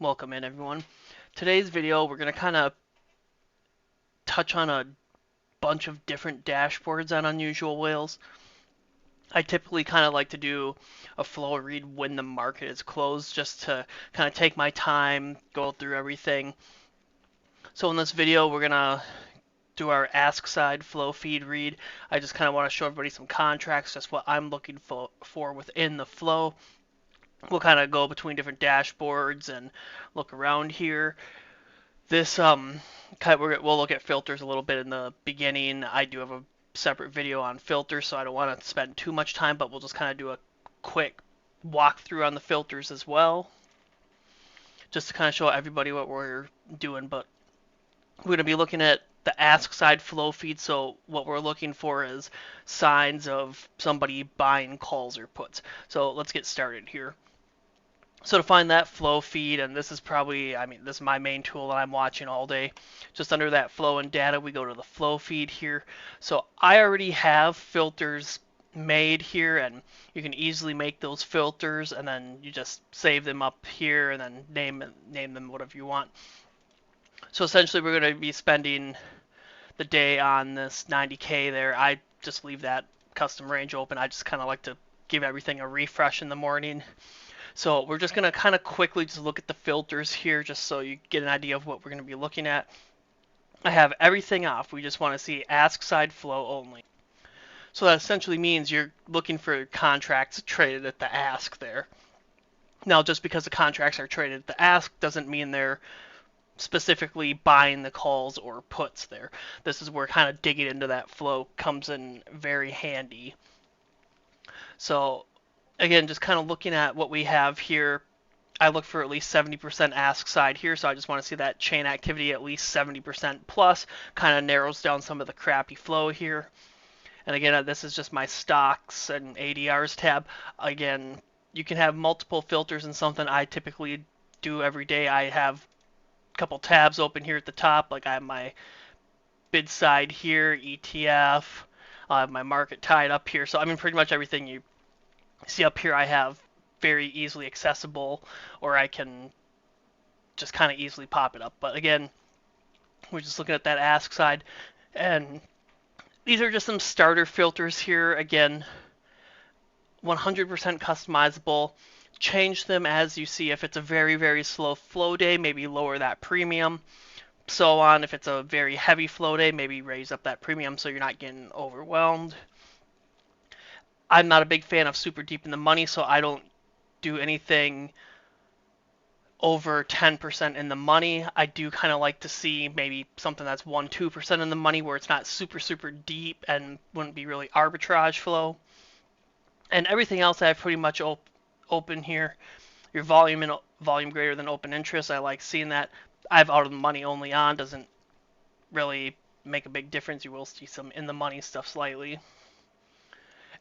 Welcome in, everyone. Today's video, we're going to kind of touch on a bunch of different dashboards on unusual whales. I typically kind of like to do a flow read when the market is closed, just to kind of take my time, go through everything. So in this video, we're going to do our ask side flow feed read. I just kind of want to show everybody some contracts, just what I'm looking for within the flow. We'll kind of go between different dashboards and look around here. This we'll look at filters a little bit in the beginning. I do have a separate video on filters, so I don't want to spend too much time, but we'll just kind of do a quick walkthrough on the filters as well, just to kind of show everybody what we're doing. But we're going to be looking at the ask side flow feed, so what we're looking for is signs of somebody buying calls or puts. So let's get started here. So to find that flow feed, and this is probably, this is my main tool that I'm watching all day. Just under that flow and data, we go to the flow feed here. So I already have filters made here, and you can easily make those filters, and then you just save them up here, and then name them whatever you want. So essentially, we're going to be spending the day on this 90K there. I just leave that custom range open. I just kind of like to give everything a refresh in the morning. So we're just going to kind of quickly just look at the filters here, just so you get an idea of what we're going to be looking at. I have everything off. We just want to see ask side flow only. So that essentially means you're looking for contracts traded at the ask there. Now, just because the contracts are traded at the ask doesn't mean they're specifically buying the calls or puts there. This is where kind of digging into that flow comes in very handy. So again, just kind of looking at what we have here, I look for at least 70% ask side here, so I just want to see that chain activity at least 70% plus, kind of narrows down some of the crappy flow here. And again, this is just my stocks and ADRs tab. Again, you can have multiple filters in something I typically do every day. I have a couple tabs open here at the top, like I have my bid side here, ETF, I have my market tied up here. So pretty much everything you see up here I have very easily accessible, or I can just kind of easily pop it up. But again, we're just looking at that ask side, and these are just some starter filters here. Again, 100% customizable. Change them as you see. If it's a very, very slow flow day, maybe lower that premium. So on, if it's a very heavy flow day, maybe raise up that premium so you're not getting overwhelmed. I'm not a big fan of super deep in the money, so I don't do anything over 10% in the money. I do kind of like to see maybe something that's 1-2% in the money, where it's not super, super deep and wouldn't be really arbitrage flow. And everything else I have pretty much open here. Your volume and volume greater than open interest, I like seeing that. I have out of the money only on, doesn't really make a big difference. You will see some in the money stuff slightly.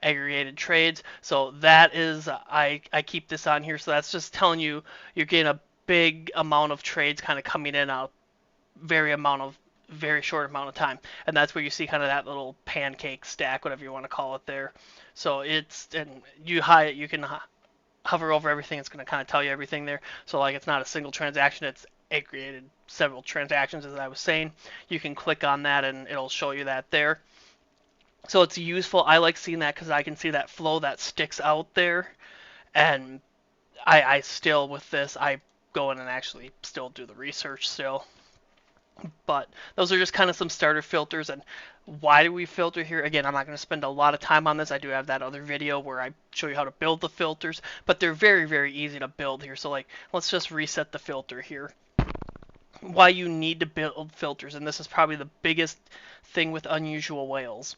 Aggregated trades, so that is, I keep this on here, so that's just telling you you're getting a big amount of trades kind of coming in a very short amount of time, and that's where you see kind of that little pancake stack, whatever you want to call it there. So it's, and you can hover over everything, it's going to kind of tell you everything there. So like, it's not a single transaction, it's aggregated several transactions, as I was saying. You can click on that and it'll show you that there. So it's useful. I like seeing that because I can see that flow that sticks out there. And I still, with this, I go in and actually still do the research still. But those are just kind of some starter filters. And why do we filter here? Again, I'm not going to spend a lot of time on this. I do have that other video where I show you how to build the filters. But they're very, very easy to build here. So like, let's just reset the filter here. Why you need to build filters. And this is probably the biggest thing with unusual whales.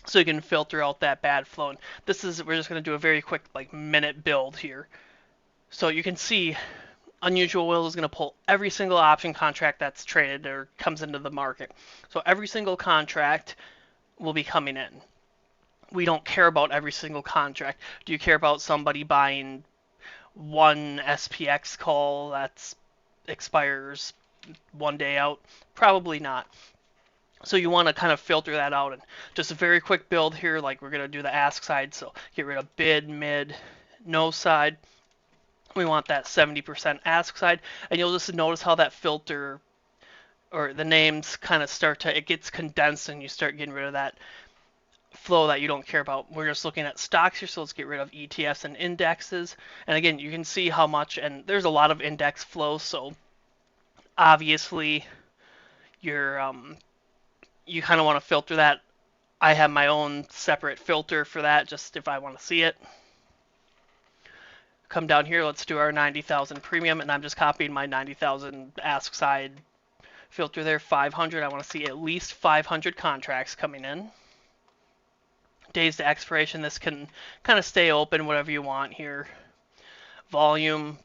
So you can filter out that bad flow. And we're just going to do a very quick minute build here. So you can see Unusual Whale is going to pull every single option contract that's traded or comes into the market. So every single contract will be coming in. We don't care about every single contract. Do you care about somebody buying one SPX call that expires one day out? Probably not. So you want to kind of filter that out. And just a very quick build here, like we're going to do the ask side. So get rid of bid, mid, no side. We want that 70% ask side, and you'll just notice how that filter or the names kind of start to, it gets condensed and you start getting rid of that flow that you don't care about. We're just looking at stocks here, so let's get rid of ETFs and indexes. And again, you can see how much, and there's a lot of index flow, so obviously you're you kind of want to filter that. I have my own separate filter for that, just if I want to see it. Come down here, let's do our 90,000 premium, and I'm just copying my 90,000 ask side filter there. 500, I want to see at least 500 contracts coming in. Days to expiration, this can kind of stay open, whatever you want here. Volume,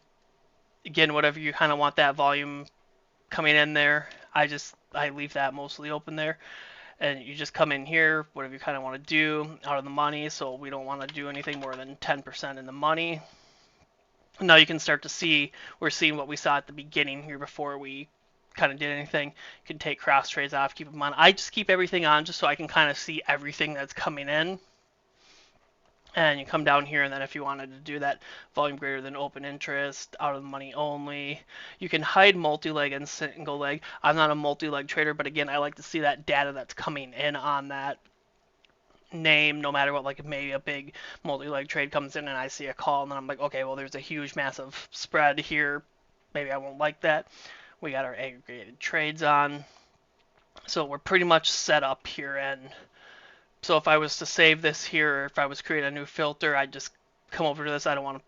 again, whatever you kind of want that volume coming in there. I leave that mostly open there. And you just come in here, whatever you kind of want to do, out of the money, so we don't want to do anything more than 10% in the money. Now you can start to see, we're seeing what we saw at the beginning here before we kind of did anything. You can take cross trades off, keep them on. I just keep everything on just so I can kind of see everything that's coming in. And you come down here, and then if you wanted to do that volume greater than open interest, out of the money only, you can hide multi-leg and single leg. I'm not a multi-leg trader, but again, I like to see that data that's coming in on that name, no matter what. Like if maybe a big multi-leg trade comes in and I see a call, and then I'm like, okay, well there's a huge massive spread here. Maybe I won't like that. We got our aggregated trades on. So we're pretty much set up here, and so if I was to save this here, or if I was to create a new filter, I'd just come over to this. I don't want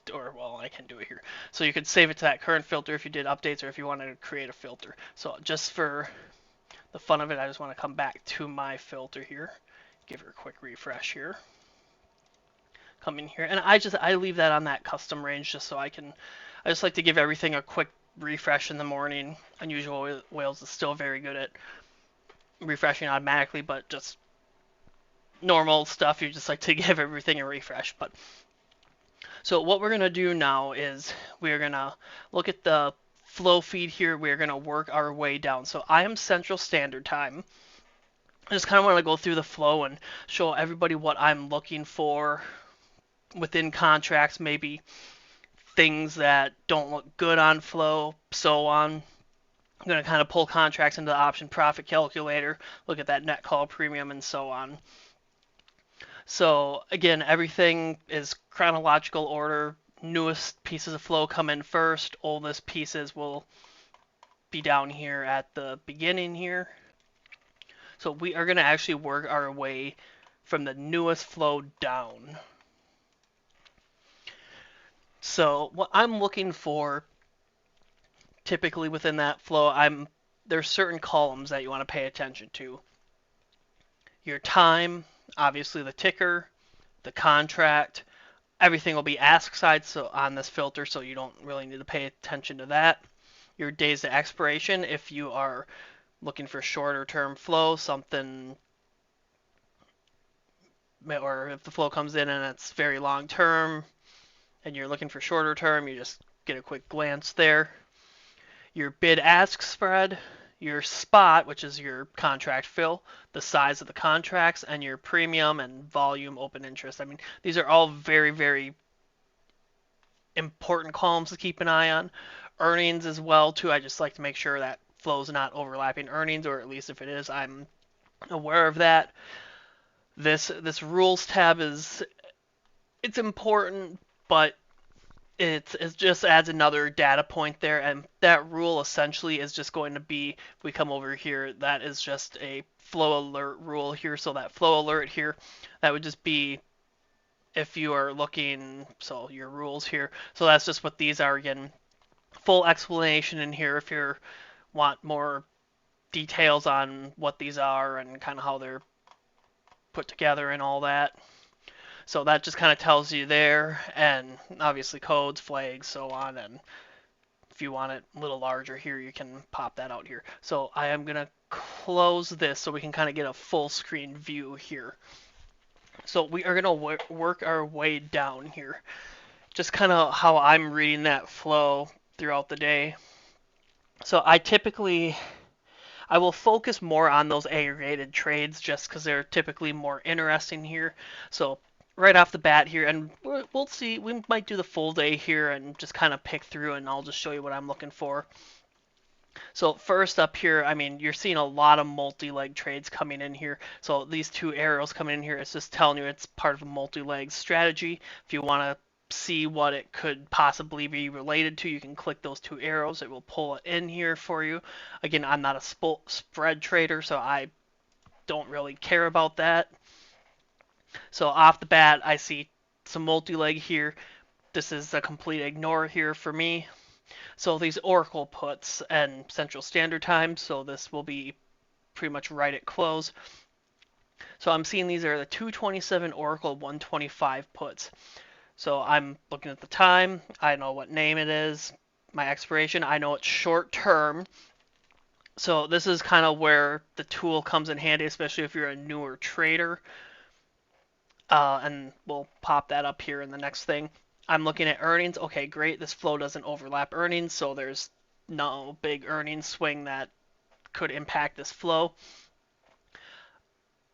to, or well, I can do it here. So you could save it to that current filter if you did updates, or if you wanted to create a filter. So just for the fun of it, I just want to come back to my filter here, give her a quick refresh here. Come in here, and I leave that on that custom range just so I just like to give everything a quick refresh in the morning. Unusual Whales is still very good at refreshing automatically, but just normal stuff, you just like to give everything a refresh. But so what we're going to do now is we're going to look at the flow feed here. We're going to work our way down. So I am Central Standard Time. I just kind of want to go through the flow and show everybody what I'm looking for within contracts, maybe things that don't look good on flow, so on. I'm going to kind of pull contracts into the option profit calculator, look at that net call premium, and so on. So again, everything is chronological order. Newest pieces of flow come in first. Oldest pieces will be down here at the beginning here. So we are going to actually work our way from the newest flow down. So what I'm looking for typically within that flow, there's certain columns that you want to pay attention to. Your time, obviously the ticker, the contract, everything will be ask side so on this filter, so you don't really need to pay attention to that. Your days to expiration, if you are looking for shorter term flow, something, or if the flow comes in and it's very long term and you're looking for shorter term, you just get a quick glance there. Your bid ask spread, your spot, which is your contract fill, the size of the contracts, and your premium and volume open interest. I mean, these are all very, very important columns to keep an eye on. Earnings as well too. I just like to make sure that flow's not overlapping earnings, or at least if it is, I'm aware of that. This rules tab it's important, but it just adds another data point there, and that rule essentially is just going to be, if we come over here, that is just a flow alert rule here. So that flow alert here, that would just be if you are looking, so your rules here. So that's just what these are. Again, full explanation in here if you want more details on what these are and kind of how they're put together and all that. So that just kind of tells you there, and obviously codes, flags, so on. And if you want it a little larger here, you can pop that out here. So I am going to close this so we can kind of get a full screen view here. So we are going to work our way down here. Just kind of how I'm reading that flow throughout the day. So I will focus more on those aggregated trades just because they're typically more interesting here. So right off the bat here, and we'll see. We might do the full day here and just kind of pick through, and I'll just show you what I'm looking for. So first up here, I mean, you're seeing a lot of multi-leg trades coming in here. So these two arrows coming in here, it's just telling you it's part of a multi-leg strategy. If you want to see what it could possibly be related to, you can click those two arrows. It will pull it in here for you. Again, I'm not a spread trader, so I don't really care about that. So off the bat, I see some multi-leg here. This is a complete ignore here for me. So these Oracle puts and Central Standard Time, so this will be pretty much right at close. So I'm seeing these are the 227 Oracle 125 puts. So I'm looking at the time. I know what name it is. My expiration. I know it's short term. So this is kind of where the tool comes in handy, especially if you're a newer trader. And we'll pop that up here in the next thing. I'm looking at earnings. Okay, great. This flow doesn't overlap earnings, so there's no big earnings swing that could impact this flow.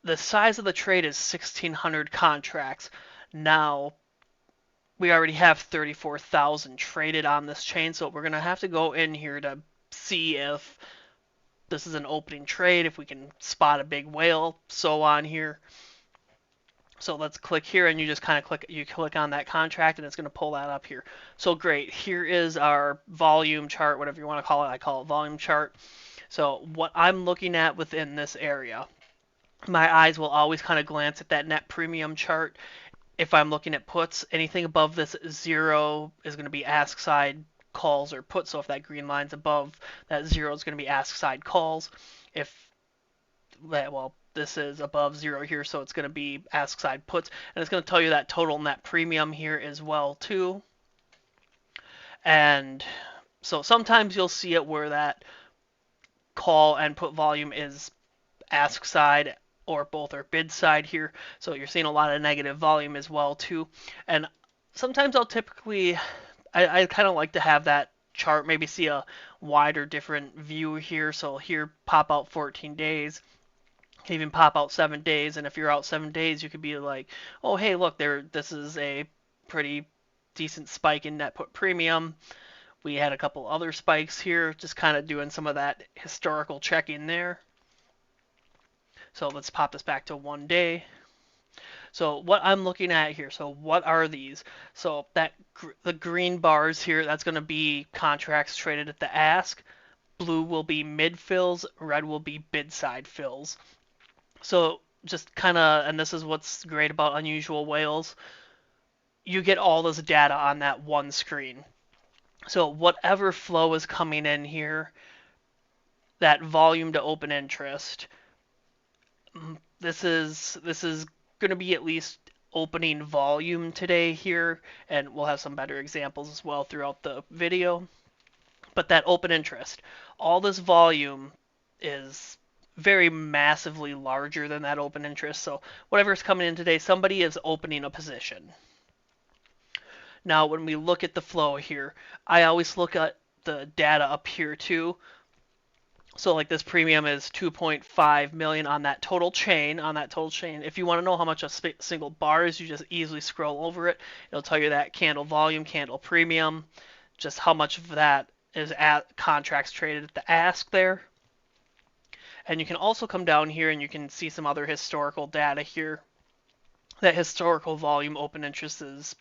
The size of the trade is 1,600 contracts. Now, we already have 34,000 traded on this chain, so we're going to have to go in here to see if this is an opening trade, if we can spot a big whale, so on here. So let's click here, and you just kind of click on that contract, and it's going to pull that up here. So great, here is our volume chart, whatever you want to call it. I call it volume chart. So what I'm looking at within this area, my eyes will always kind of glance at that net premium chart. If I'm looking at puts, anything above this 0 is going to be ask side calls or puts. So if that green line's above that 0 is going to be ask side calls. If that, well, this is above 0 here, so it's going to be ask side puts, and it's going to tell you that total net premium here as well too. And so sometimes you'll see it where that call and put volume is ask side, or both are bid side here. So you're seeing a lot of negative volume as well too. And sometimes I'll typically, I kind of like to have that chart, maybe see a wider different view here. So here pop out 14 days, even pop out 7 days. And if you're out 7 days, you could be like, oh, hey, look, this is a pretty decent spike in net put premium. We had a couple other spikes here, just kind of doing some of that historical checking there. So let's pop this back to 1 day. So what I'm looking at here, so what are these? So that the green bars here, that's going to be contracts traded at the ask. Blue will be mid fills, red will be bid side fills. So just kind of, and this is what's great about unusual whales, you get all this data on that one screen. So whatever flow is coming in here, that volume to open interest, this is going to be at least opening volume today here, and we'll have some better examples as well throughout the video. But that open interest, all this volume is very massively larger than that open interest. So whatever's coming in today, somebody is opening a position. Now, when we look at the flow here, I always look at the data up here too. So like this premium is 2.5 million on that total chain. If you want to know how much a single bar is, you just easily scroll over it. It'll tell you that candle volume, candle premium, just how much of that is at contracts traded at the ask there. And you can also come down here and you can see some other historical data here. That historical volume open interest is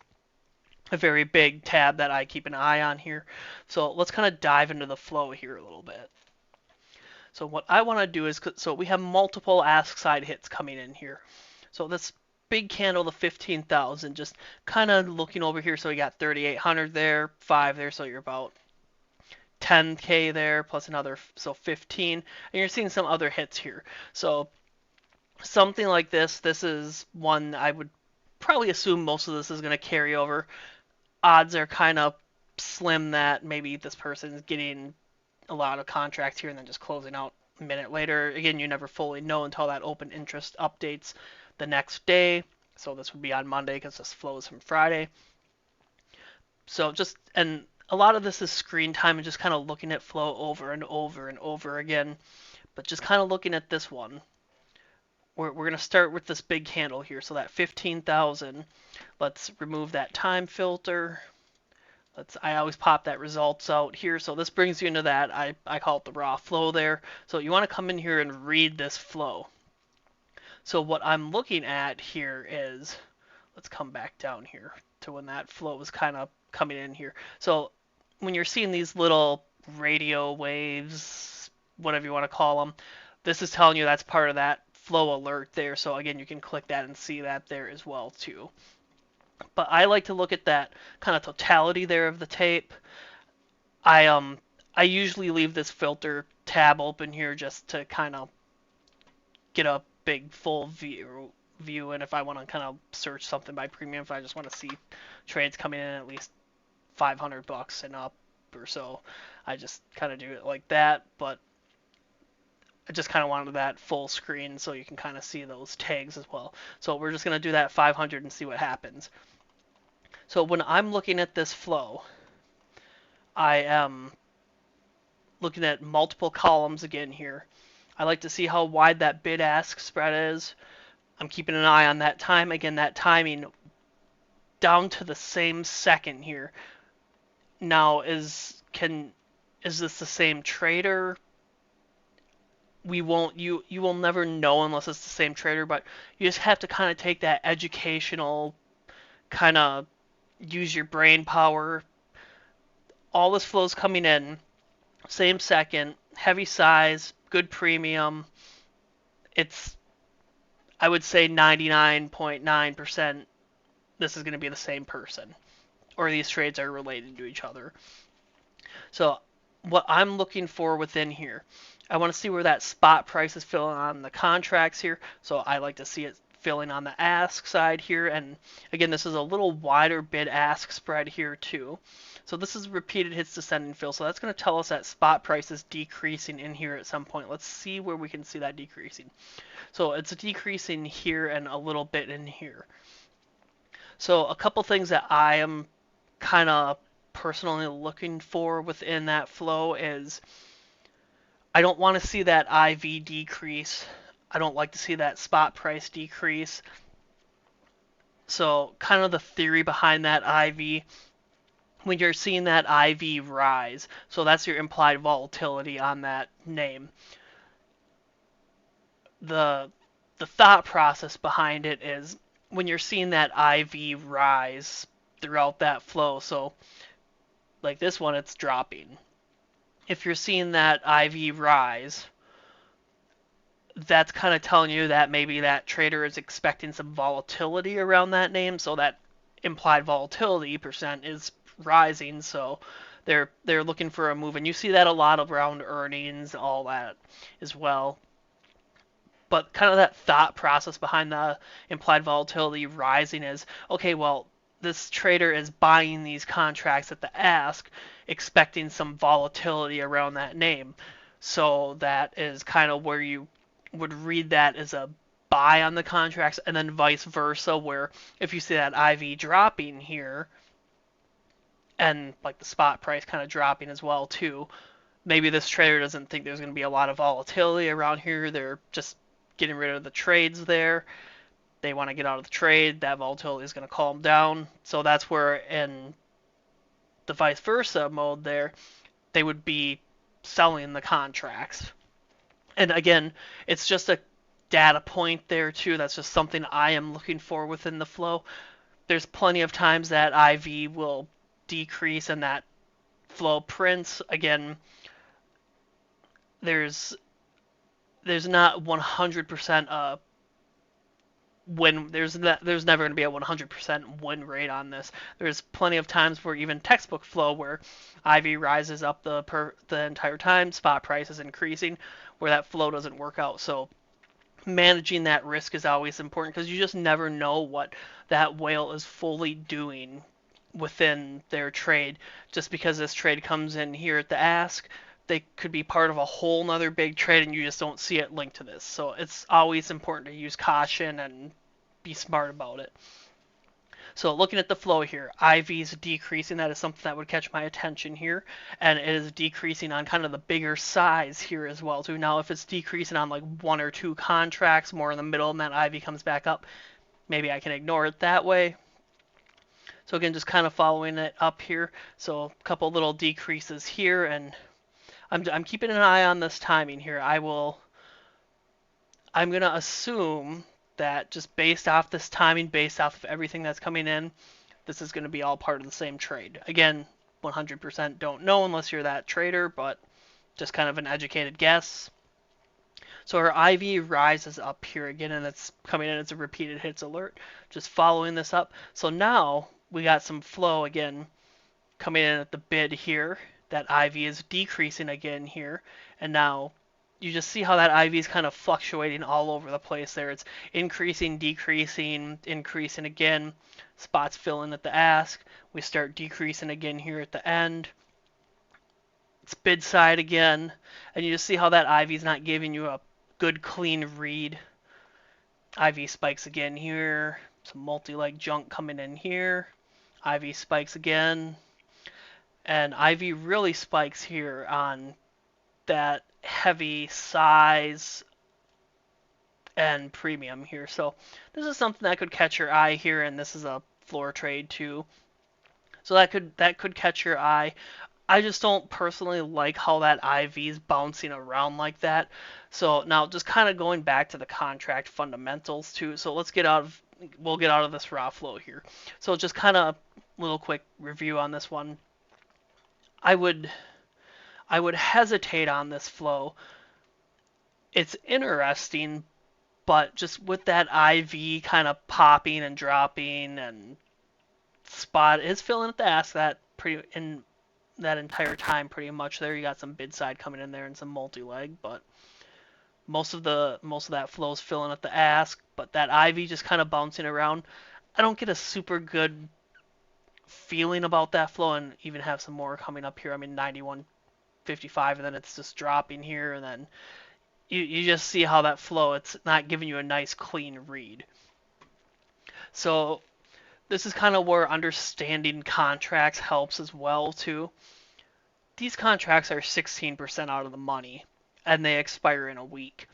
a very big tab that I keep an eye on here. So let's kind of dive into the flow here a little bit. So what I want to do is, so we have multiple ask side hits coming in here. So this big candle, the 15,000, just kind of looking over here. So we got 3,800 there, 5 there, so you're about 10K there, plus another, so 15. And you're seeing some other hits here. So something like this is one I would probably assume most of this is going to carry over. Odds are kind of slim that maybe this person is getting a lot of contracts here and then just closing out a minute later. Again, you never fully know until that open interest updates the next day. So this would be on Monday because this flows from Friday. So just, and a lot of this is screen time and just kind of looking at flow over and over and over again. But just kind of looking at this one. we're going to start with this big candle here. So that 15,000, let's remove that time filter. I always pop that results out here. So this brings you into that, I call it the raw flow there. So you want to come in here and read this flow. So what I'm looking at here is, let's come back down here to when that flow was kind of coming in here. So when you're seeing these little radio waves, whatever you want to call them, this is telling you that's part of that flow alert there. So again, you can click that and see that there as well too. But I like to look at that kind of totality there of the tape. I usually leave this filter tab open here just to kind of get a big full view, and if I want to kind of search something by premium, if I just want to see trades coming in at least 500 bucks and up or so, I just kind of do it like that. But I just kind of wanted that full screen so you can kind of see those tags as well. So we're just going to do that 500 and see what happens. So when I'm looking at this flow, I am looking at multiple columns again here. I like to see how wide that bid-ask spread is. I'm keeping an eye on that time. Again, that timing down to the same second here. Now, is this the same trader? You will never know unless it's the same trader, but you just have to kind of take that educational, kind of use your brain power. All this flow's coming in, same second, heavy size, good premium. It's, I would say 99.9% this is going to be the same person, or these trades are related to each other. So what I'm looking for within here, I want to see where that spot price is filling on the contracts here. So I like to see it filling on the ask side here. And again, this is a little wider bid-ask spread here too. So this is repeated hits descending fill. So that's going to tell us that spot price is decreasing in here at some point. Let's see where we can see that decreasing. So it's decreasing here and a little bit in here. So a couple things that I am kind of personally looking for within that flow is, I don't want to see that IV decrease. I don't like to see that spot price decrease. So kind of the theory behind that IV, when you're seeing that IV rise, so that's your implied volatility on that name. The thought process behind it is, when you're seeing that IV rise throughout that flow, so like this one, it's dropping. If you're seeing that IV rise, that's kind of telling you that maybe that trader is expecting some volatility around that name, so that implied volatility percent is rising, so they're looking for a move, and you see that a lot around earnings, all that as well. But kind of that thought process behind the implied volatility rising is, okay, well, this trader is buying these contracts at the ask, expecting some volatility around that name. So that is kind of where you would read that as a buy on the contracts, and then vice versa, where if you see that IV dropping here, and like the spot price kind of dropping as well too, maybe this trader doesn't think there's going to be a lot of volatility around here. They're just getting rid of the trades there. They want to get out of the trade. That volatility is going to calm down. So that's where in the vice versa mode there, they would be selling the contracts. And again, it's just a data point there too. That's just something I am looking for within the flow. There's plenty of times that IV will decrease and that flow prints. Again, there's not 100% win. There's never going to be a 100% win rate on this. There's plenty of times where even textbook flow where IV rises up the entire time, spot price is increasing, where that flow doesn't work out. So managing that risk is always important, because you just never know what that whale is fully doing within their trade. Just because this trade comes in here at the ask, they could be part of a whole nother big trade and you just don't see it linked to this. So it's always important to use caution and be smart about it. So looking at the flow here, IV is decreasing. That is something that would catch my attention here. And it is decreasing on kind of the bigger size here as well too. Now if it's decreasing on like one or two contracts more in the middle and that IV comes back up, maybe I can ignore it that way. So again, just kind of following it up here. So a couple little decreases here, and I'm keeping an eye on this timing here. I'm gonna assume that just based off this timing, based off of everything that's coming in, this is gonna be all part of the same trade. Again, 100% don't know unless you're that trader, but just kind of an educated guess. So our IV rises up here again, and it's coming in as a repeated hits alert. Just following this up. So now we got some flow again coming in at the bid here. That IV is decreasing again here, and now you just see how that IV is kind of fluctuating all over the place there. It's increasing, decreasing, increasing again. Spots fill in at the ask. We start decreasing again here at the end. It's bid side again, and you just see how that IV is not giving you a good clean read. IV spikes again here. Some multi-leg junk coming in here. IV spikes again. And IV really spikes here on that heavy size and premium here. So this is something that could catch your eye here, and this is a floor trade too. So that could catch your eye. I just don't personally like how that IV is bouncing around like that. So now just kind of going back to the contract fundamentals too. So we'll get out of this raw flow here. So just kind of little quick review on this one. I would hesitate on this flow. It's interesting, but just with that IV kind of popping and dropping, and spot is filling at the ask that pretty in that entire time pretty much there. You got some bid side coming in there and some multi-leg, but most of that flow is filling at the ask, but that IV just kind of bouncing around. I don't get a super good feeling about that flow, and even have some more coming up here. I mean 91.55, and then it's just dropping here, and then you just see how that flow, it's not giving you a nice clean read. So this is kind of where understanding contracts helps as well too. These contracts are 16% out of the money, and they expire in a week.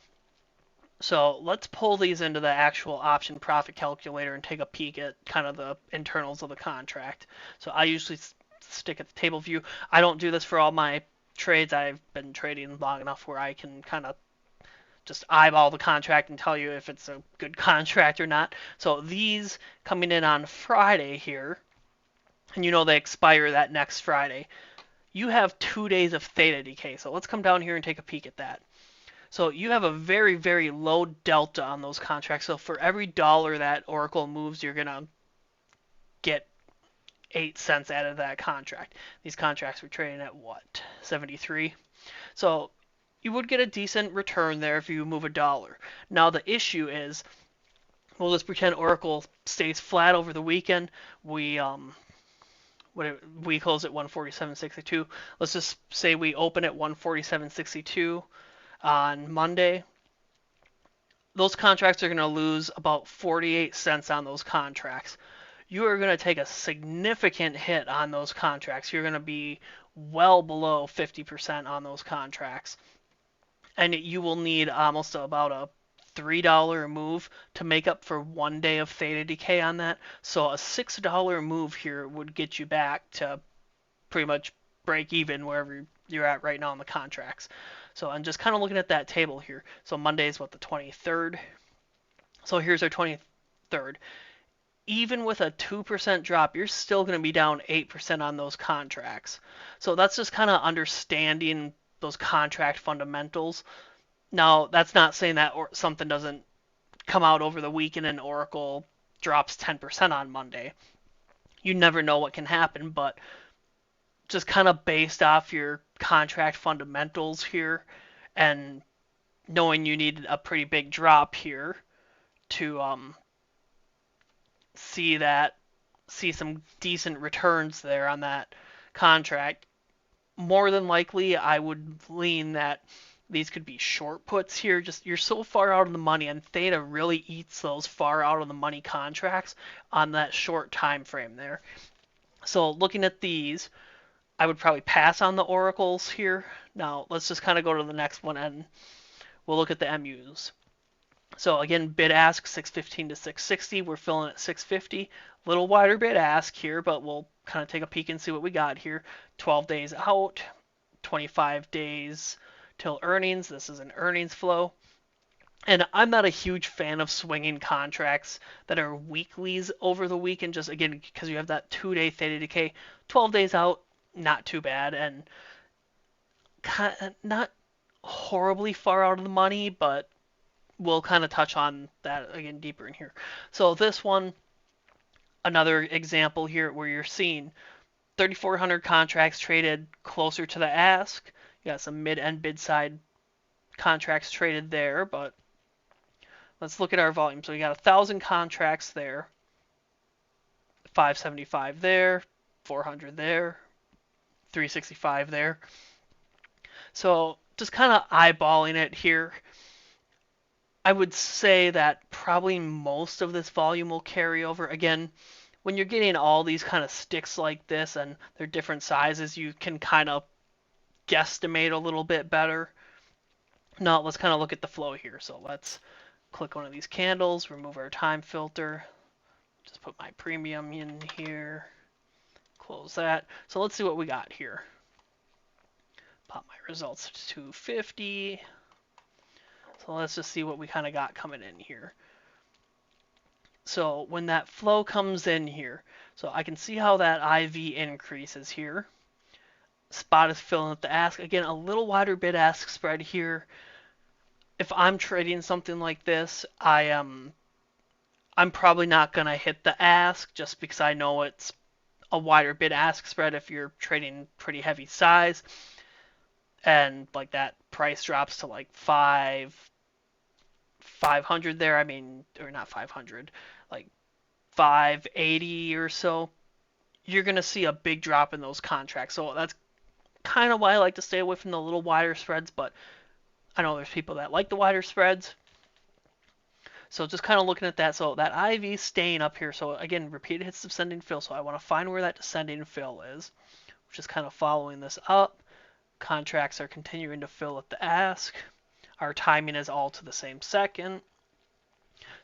So let's pull these into the actual option profit calculator and take a peek at kind of the internals of the contract. So I usually stick at the table view. I don't do this for all my trades. I've been trading long enough where I can kind of just eyeball the contract and tell you if it's a good contract or not. So these coming in on Friday here, and you know they expire that next Friday. You have 2 days of theta decay. So let's come down here and take a peek at that. So you have a very, very low delta on those contracts. So for every dollar that Oracle moves, you're going to get 8 cents out of that contract. These contracts were trading at what? 73. So you would get a decent return there if you move a dollar. Now the issue is, we'll just pretend Oracle stays flat over the weekend. We close at 147.62. Let's just say we open at 147.62 on Monday. Those contracts are going to lose about 48 cents on those contracts. You are going to take a significant hit on those contracts. You're going to be well below 50% on those contracts. And you will need almost about a $3 move to make up for 1 day of theta decay on that. So a $6 move here would get you back to pretty much break even wherever you're at right now on the contracts. So I'm just kind of looking at that table here. So Monday is what, the 23rd? So here's our 23rd. Even with a 2% drop, you're still going to be down 8% on those contracts. So that's just kind of understanding those contract fundamentals. Now, that's not saying that something doesn't come out over the weekend and Oracle drops 10% on Monday. You never know what can happen, but just kind of based off your contract fundamentals here and knowing you need a pretty big drop here to see some decent returns there on that contract, more than likely I would lean that These could be short puts here. Just you're so far out of the money, and theta really eats those far out of the money contracts on that short time frame there. So looking at these, I would probably pass on the oracles here. Now let's just kind of go to the next one and we'll look at the MUs. So again, bid ask 615 to 660. We're filling at 650. Little wider bid ask here, but we'll kind of take a peek and see what we got here. 12 days out, 25 days till earnings. This is an earnings flow. And I'm not a huge fan of swinging contracts that are weeklies over the weekend, just again, because you have that 2-day theta decay. 12 days out, not too bad. And not horribly far out of the money, but we'll kind of touch on that again deeper in here. So this one, another example here where you're seeing 3,400 contracts traded closer to the ask. You got some mid and bid side contracts traded there, but let's look at our volume. So we got 1,000 contracts there, 575 there, 400 there, 365 there. So just kind of eyeballing it here. I would say that probably most of this volume will carry over. Again, when you're getting all these kind of sticks like this and they're different sizes, you can kind of guesstimate a little bit better. Now let's kind of look at the flow here. So let's click one of these candles, remove our time filter, just put my premium in here, close that. So let's see what we got here. Pop my results to 250. So let's just see what we kind of got coming in here. So when that flow comes in here, so I can see how that IV increases here. Spot is filling up the ask. Again, a little wider bid ask spread here. If I'm trading something like this, I'm probably not gonna hit the ask just because I know it's a wider bid ask spread if you're trading pretty heavy size. And like that price drops to like 500 there. I mean, or not 500, like 580 or so. You're going to see a big drop in those contracts. So that's kind of why I like to stay away from the little wider spreads, but I know there's people that like the wider spreads. So just kind of looking at that. So that IV staying up here. So again, repeated hits descending fill. So I want to find where that descending fill is. Just kind of following this up. Contracts are continuing to fill at the ask. Our timing is all to the same second.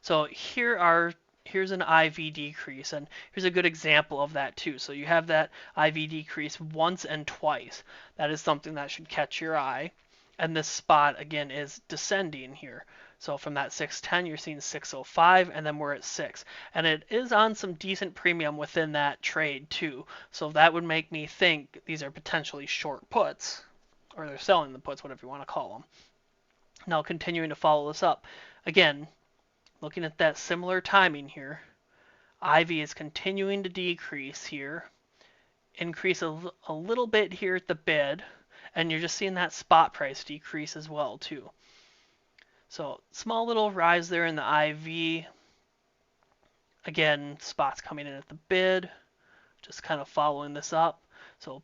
So here's an IV decrease, and here's a good example of that too. So you have that IV decrease once and twice. That is something that should catch your eye. And this spot again is descending here. So from that 610, you're seeing 605, and then we're at 6. And it is on some decent premium within that trade too. So that would make me think these are potentially short puts, or they're selling the puts, whatever you want to call them. Now continuing to follow this up. Again, looking at that similar timing here, IV is continuing to decrease here, increase a little bit here at the bid, and you're just seeing that spot price decrease as well too. So small little rise there in the IV. Again, spots coming in at the bid, just kind of following this up. So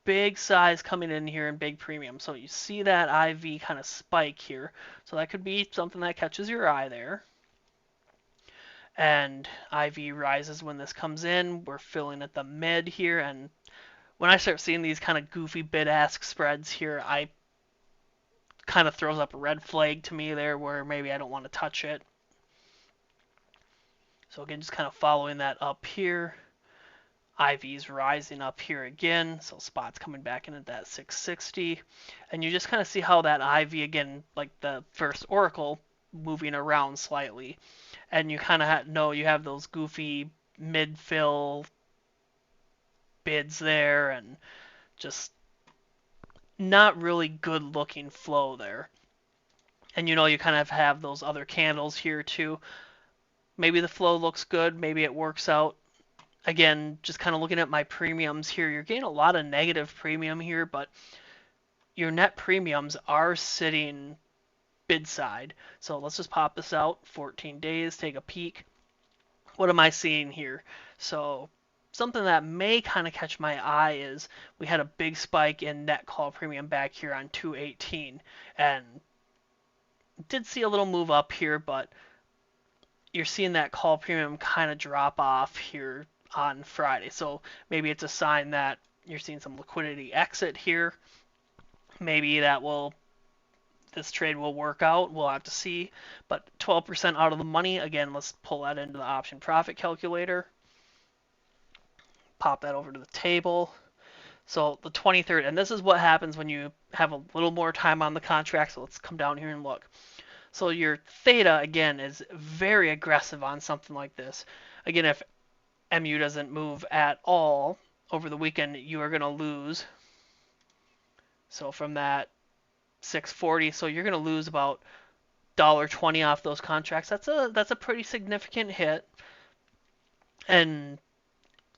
big size coming in here and big premium. So you see that IV kind of spike here. So that could be something that catches your eye there. And IV rises when this comes in. We're filling at the mid here. And when I start seeing these kind of goofy bid-ask spreads here, I kind of throws up a red flag to me there where maybe I don't want to touch it. So again, just kind of following that up here. IV's rising up here again, so spots coming back in at that 660. And you just kind of see how that IV, again, like the first oracle, moving around slightly. And you kind of know you have those goofy mid-fill bids there, and just not really good looking flow there. And you know you kind of have those other candles here too. Maybe the flow looks good, maybe it works out. Again, just kind of looking at my premiums here, you're getting a lot of negative premium here, but your net premiums are sitting bid side. So let's just pop this out, 14 days, take a peek. What am I seeing here? So something that may kind of catch my eye is we had a big spike in net call premium back here on 218, and did see a little move up here, but you're seeing that call premium kind of drop off here on Friday. So maybe it's a sign that you're seeing some liquidity exit here. Maybe this trade will work out. We'll have to see. But 12% out of the money. Again, let's pull that into the option profit calculator. Pop that over to the table. So the 23rd, and this is what happens when you have a little more time on the contract. So let's come down here and look. So your theta, again, is very aggressive on something like this. Again, if MU doesn't move at all over the weekend, you are going to lose. So from that 640, so you're going to lose about $1.20 off those contracts. That's a pretty significant hit. And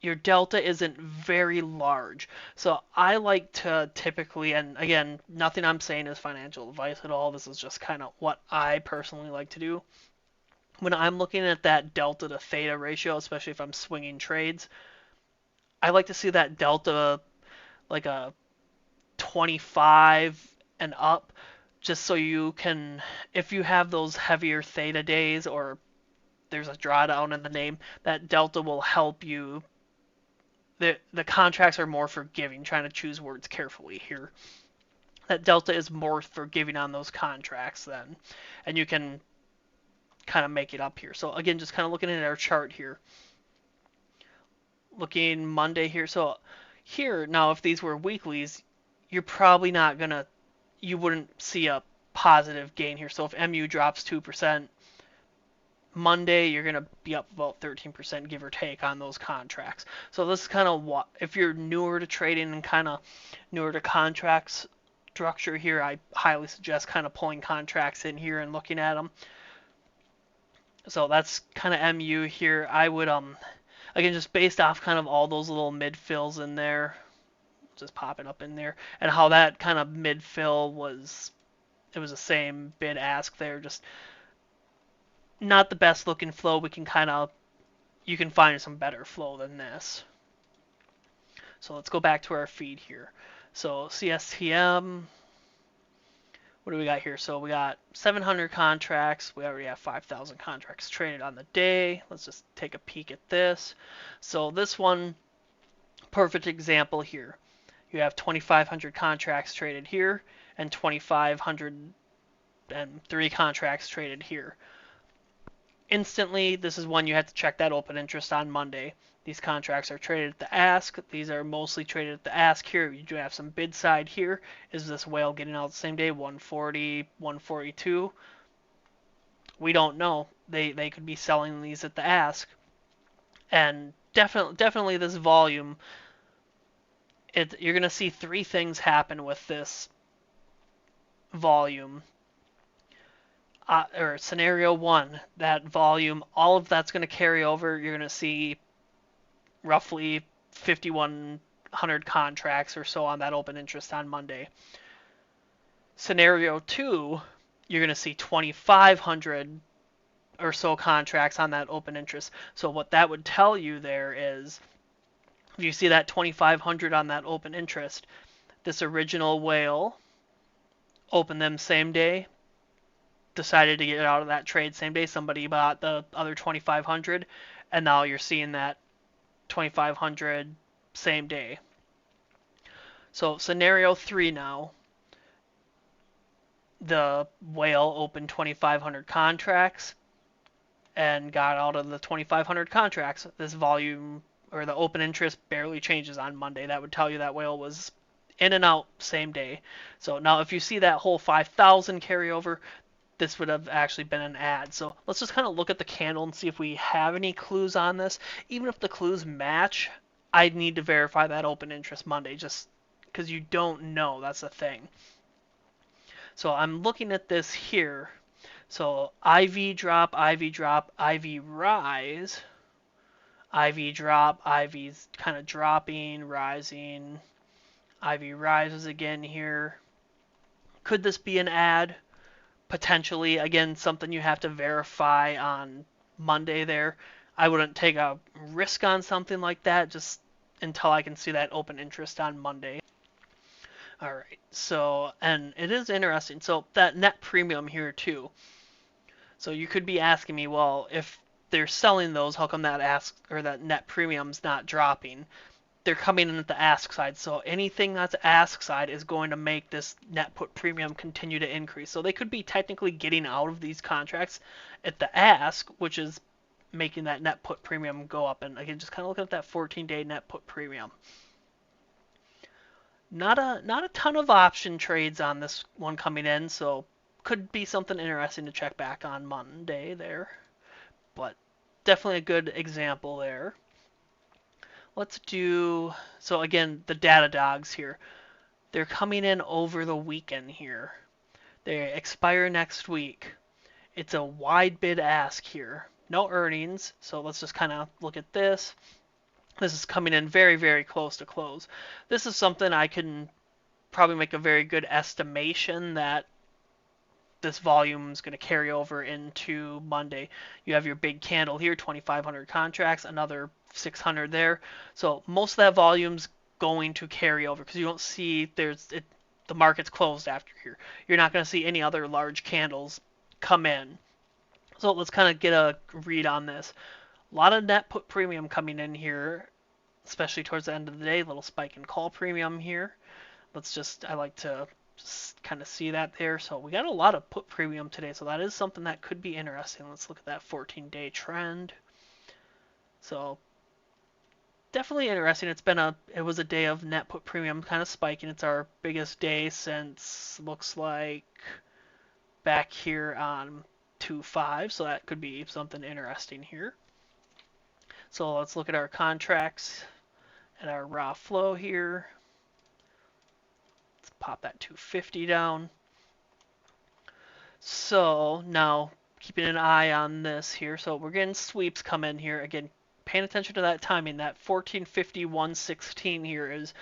your delta isn't very large. So I like to typically, and again, nothing I'm saying is financial advice at all. This is just kind of what I personally like to do. When I'm looking at that delta to theta ratio, especially if I'm swinging trades, I like to see that delta like a 25 and up, just so you can, if you have those heavier theta days or there's a drawdown in the name, that delta will help you. The contracts are more forgiving, trying to choose words carefully here. That delta is more forgiving on those contracts then, and you can kind of make it up here. So again, just kind of looking at our chart here. Looking Monday here. So here, now if these were weeklies, you're probably not going to, you wouldn't see a positive gain here. So if MU drops 2%, Monday you're going to be up about 13%, give or take, on those contracts. So this is kind of what, if you're newer to trading and kind of newer to contracts structure here, I highly suggest kind of pulling contracts in here and looking at them. So that's kind of MU here. I would, again, just based off kind of all those little mid fills in there, just popping up in there, and how that kind of mid fill was, it was the same bid ask there, just not the best looking flow. We can kind of, you can find some better flow than this. So let's go back to our feed here. So CSTM, what do we got here? So we got 700 contracts. We already have 5,000 contracts traded on the day. Let's just take a peek at this. So this one, perfect example here. You have 2,500 contracts traded here and 2,503 contracts traded here. Instantly, this is one you have to check that open interest on Monday. These contracts are traded at the ask. These are mostly traded at the ask here. You do have some bid side here. Is this whale getting out the same day? 140, 142? We don't know. They could be selling these at the ask. And definitely this volume, you're going to see three things happen with this volume. Or scenario one, that volume, all of that's going to carry over. You're going to see roughly 5,100 contracts or so on that open interest on Monday. Scenario two, you're going to see 2,500 or so contracts on that open interest. So what that would tell you there is, if you see that 2,500 on that open interest, this original whale opened them same day, decided to get out of that trade same day. Somebody bought the other 2,500, and now you're seeing that 2,500 same day. So scenario three now, the whale opened 2,500 contracts and got out of the 2,500 contracts. This volume, or the open interest, barely changes on Monday. That would tell you that whale was in and out same day. So now if you see that whole 5,000 carry over, this would have actually been an ad. So let's just kind of look at the candle and see if we have any clues on this. Even if the clues match, I'd need to verify that open interest Monday, just because you don't know. That's the thing. So I'm looking at this here. So IV drop, IV drop, IV rise, IV drop, IV's kind of dropping, rising, IV rises again here. Could this be an ad? Potentially. Again, something you have to verify on Monday there. I wouldn't take a risk on something like that just until I can see that open interest on Monday. All right. So, and it is interesting. So that net premium here too. So you could be asking me, well, if they're selling those, how come that ask or that net premium's not dropping? They're coming in at the ask side. So anything that's ask side is going to make this net put premium continue to increase. So they could be technically getting out of these contracts at the ask, which is making that net put premium go up. And again, just kind of looking at that 14-day net put premium. Not a ton of option trades on this one coming in, so could be something interesting to check back on Monday there. But definitely a good example there. Let's do, so again, the data dogs here. They're coming in over the weekend here. They expire next week. It's a wide bid ask here. No earnings, so let's just kind of look at this. This is coming in very, very close to close. This is something I can probably make a very good estimation that this volume is going to carry over into Monday. You have your big candle here, 2,500 contracts, another 600 there. So most of that volume's going to carry over because you don't see the market's closed after here. You're not going to see any other large candles come in. So let's kind of get a read on this. A lot of net put premium coming in here, especially towards the end of the day. Little spike in call premium here. I like to just kind of see that there. So we got a lot of put premium today, so that is something that could be interesting. Let's look at that 14-day trend. So definitely interesting. It was a day of net put premium kind of spiking. It's our biggest day since looks like back here on 2/5, so that could be something interesting here. So let's look at our contracts and our raw flow here. Let's pop that 250 down. So now keeping an eye on this here. So we're getting sweeps come in here. Again, paying attention to that timing. That 1450, 116 here is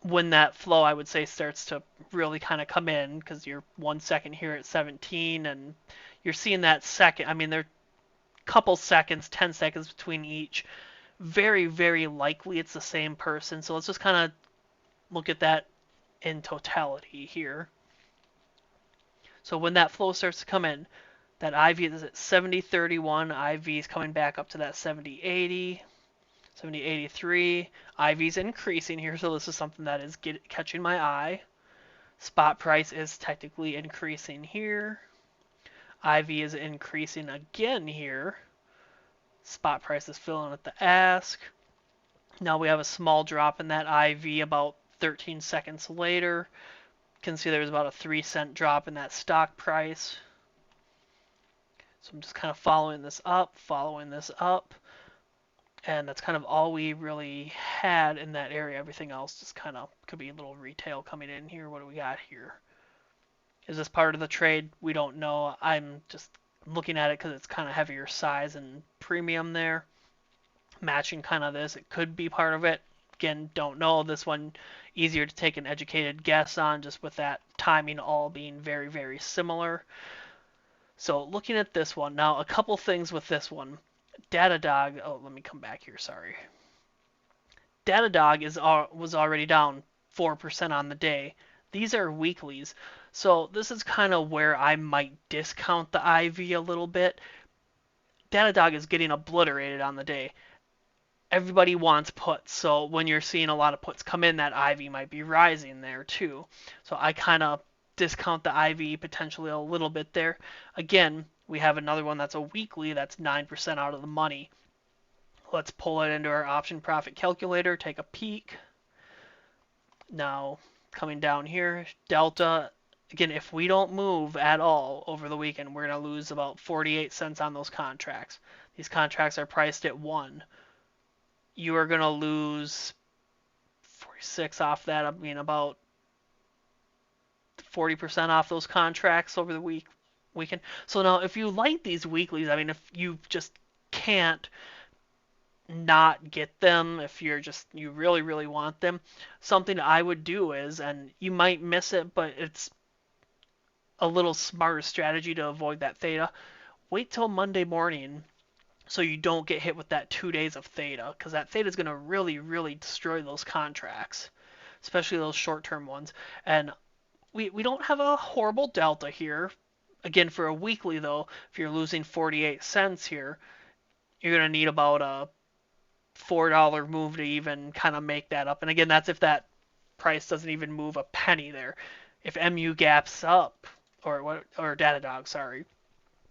when that flow, I would say, starts to really kind of come in because you're 1 second here at 17 and you're seeing that second. I mean, they're a couple seconds, 10 seconds between each. Very, very likely it's the same person. So let's just kind of look at that in totality here. So when that flow starts to come in, that IV is at 70.31. IV is coming back up to that 70.80, 70.83. IV is increasing here, so this is something that is catching my eye. Spot price is technically increasing here. IV is increasing again here. Spot price is filling at the ask. Now we have a small drop in that IV about 13 seconds later. You can see there's about a 3-cent drop in that stock price. So I'm just kind of following this up, and that's kind of all we really had in that area. Everything else just kind of could be a little retail coming in here. What do we got here? Is this part of the trade? We don't know. I'm just looking at it because it's kind of heavier size and premium there. Matching kind of this. It could be part of it. Again, don't know. This one easier to take an educated guess on just with that timing all being very, very similar. So looking at this one, now a couple things with this one. Datadog, oh, let me come back here, sorry. Datadog was already down 4% on the day. These are weeklies. So this is kind of where I might discount the IV a little bit. Datadog is getting obliterated on the day. Everybody wants puts, so when you're seeing a lot of puts come in, that IV might be rising there too. So I kind of discount the IV potentially a little bit there. Again, we have another one that's a weekly that's 9% out of the money. Let's pull it into our option profit calculator, take a peek. Now, coming down here, delta, again, if we don't move at all over the weekend, we're going to lose about 48 cents on those contracts. These contracts are priced at 1. You are going to lose 46 off that. I mean, about 40% off those contracts over the weekend. So now, if you like these weeklies, I mean, if you just can't not get them, if you really, really want them, something I would do is, and you might miss it, but it's a little smarter strategy to avoid that theta. Wait till Monday morning so you don't get hit with that 2 days of theta, because that theta is going to really, really destroy those contracts, especially those short-term ones. And we don't have a horrible delta here. Again, for a weekly though, if you're losing 48 cents here, you're going to need about a $4 move to even kind of make that up. And again, that's if that price doesn't even move a penny there. If MU gaps up, or Datadog, sorry,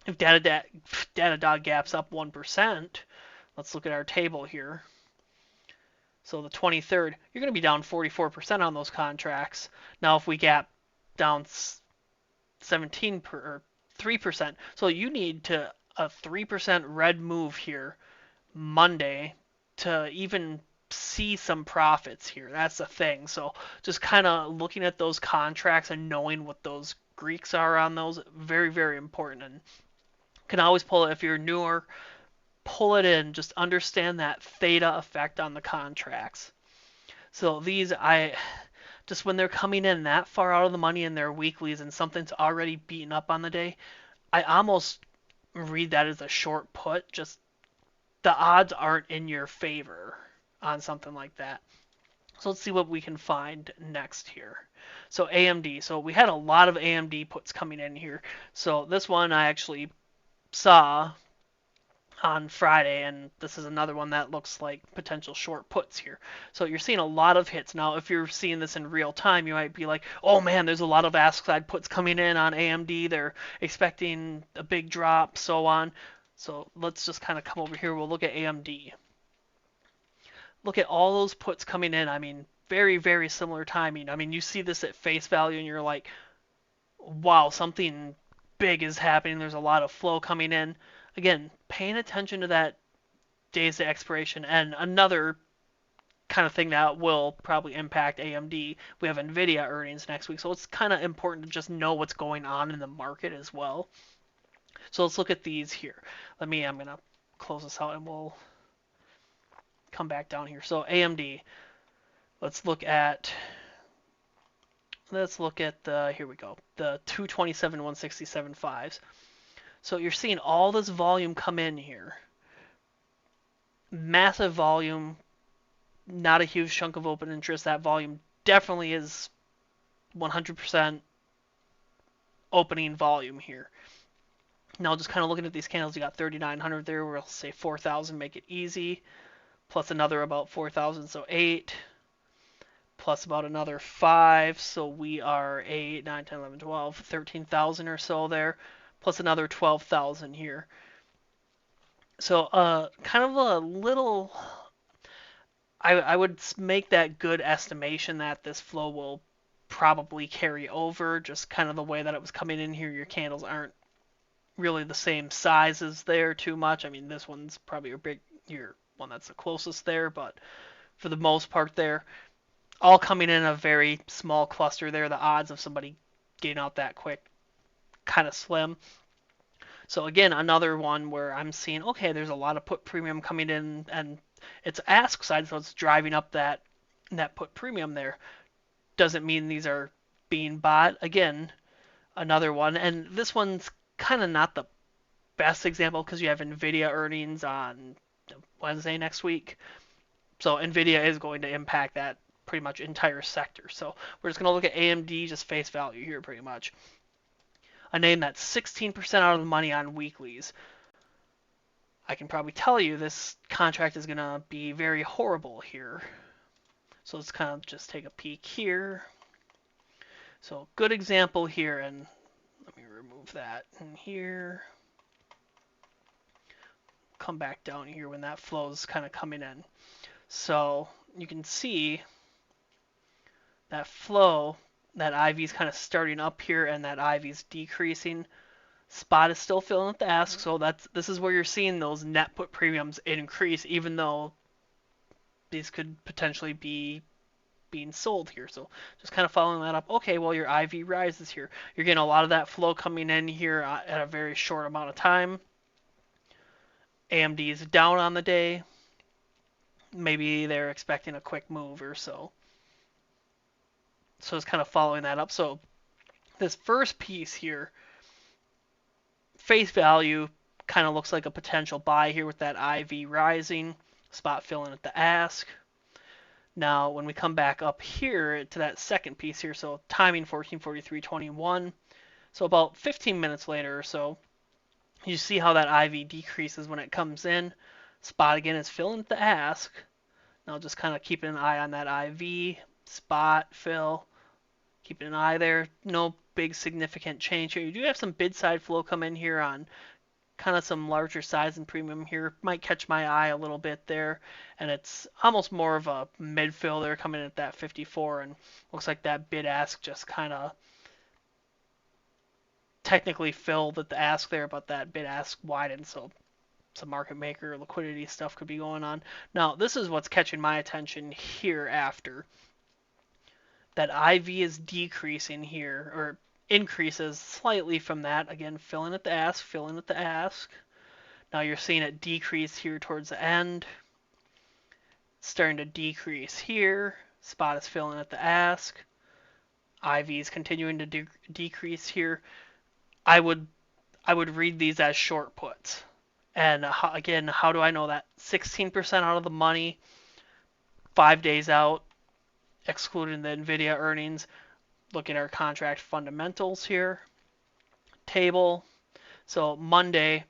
if Datadog gaps up 1%, let's look at our table here. So the 23rd, you're going to be down 44% on those contracts. Now if we gap down 17 or 3%, so you need to a 3% red move here Monday to even see some profits here. That's the thing. So just kind of looking at those contracts and knowing what those Greeks are on those, very, very important. And can always pull it if you're newer, pull it in. Just understand that theta effect on the contracts. So these, I just when they're coming in that far out of the money in their weeklies and something's already beaten up on the day, I almost read that as a short put. Just the odds aren't in your favor on something like that. So let's see what we can find next here. So AMD. So we had a lot of AMD puts coming in here. So this one I actually saw on Friday, and this is another one that looks like potential short puts here. So you're seeing a lot of hits. Now, if you're seeing this in real time, you might be like, oh man, there's a lot of ask side puts coming in on AMD. They're expecting a big drop, so on. So let's just kind of come over here. We'll look at AMD. Look at all those puts coming in. I mean, very, very similar timing. I mean, you see this at face value and you're like, wow, something big is happening. There's a lot of flow coming in. Again, paying attention to that days to expiration. And another kind of thing that will probably impact AMD, we have NVIDIA earnings next week. So it's kind of important to just know what's going on in the market as well. So let's look at these here. I'm going to close this out and we'll come back down here. So AMD, let's look at the, here we go, the 227, 167 fives. So you're seeing all this volume come in here. Massive volume, not a huge chunk of open interest. That volume definitely is 100% opening volume here. Now just kind of looking at these candles, you got 3,900 there. We'll say 4,000, make it easy. Plus another about 4,000, so 8. Plus about another 5, so we are 8, 9, 10, 11, 12, 13,000 or so there. Plus another 12,000 here. So kind of a little, I would make that good estimation that this flow will probably carry over, just kind of the way that it was coming in here. Your candles aren't really the same sizes there too much. I mean, this one's probably your one that's the closest there, but for the most part there, all coming in a very small cluster there. The odds of somebody getting out that quick kind of slim. So again, another one where I'm seeing, okay, there's a lot of put premium coming in, and it's ask side, so it's driving up that put premium there. Doesn't mean these are being bought. Again, another one, and this one's kind of not the best example because you have NVIDIA earnings on Wednesday next week. So NVIDIA is going to impact that pretty much entire sector. So we're just going to look at AMD, just face value here pretty much. A name that's 16% out of the money on weeklies. I can probably tell you this contract is going to be very horrible here. So let's kind of just take a peek here. So good example here, and let me remove that in here. Come back down here when that flow is kind of coming in. So you can see that flow, that IV is kind of starting up here and that IV is decreasing. Spot is still filling with the ask, so this is where you're seeing those net put premiums increase, even though these could potentially be being sold here. So just kind of following that up. Okay, well your IV rises here. You're getting a lot of that flow coming in here at a very short amount of time. AMD is down on the day. Maybe they're expecting a quick move or so. So it's kind of following that up. So this first piece here, face value, Kind of looks like a potential buy here with that IV rising. Spot filling at the ask. Now, when we come back up here to that second piece here, so timing 14:43:21, so about 15 minutes later or so, you see how that IV decreases when it comes in. Spot again is filling at the ask. Now just kind of keeping an eye on that IV, spot, fill, keeping an eye there. No big significant change here. You do have some bid side flow come in here on kind of some larger size and premium here. Might catch my eye a little bit there, and it's almost more of a mid-fill there coming in at that 54, and looks like that bid-ask just kind of technically filled at the ask there, but that bid-ask widened, so some market maker liquidity stuff could be going on. Now, this is what's catching my attention here after. That IV is decreasing here, or increases slightly from that. Again, filling at the ask, filling at the ask. Now you're seeing it decrease here towards the end. It's starting to decrease here. Spot is filling at the ask. IV is continuing to decrease here. I would read these as short puts. And again, how do I know that? 16% out of the money, 5 days out, excluding the NVIDIA earnings. Look at our contract fundamentals here. Table. So Monday,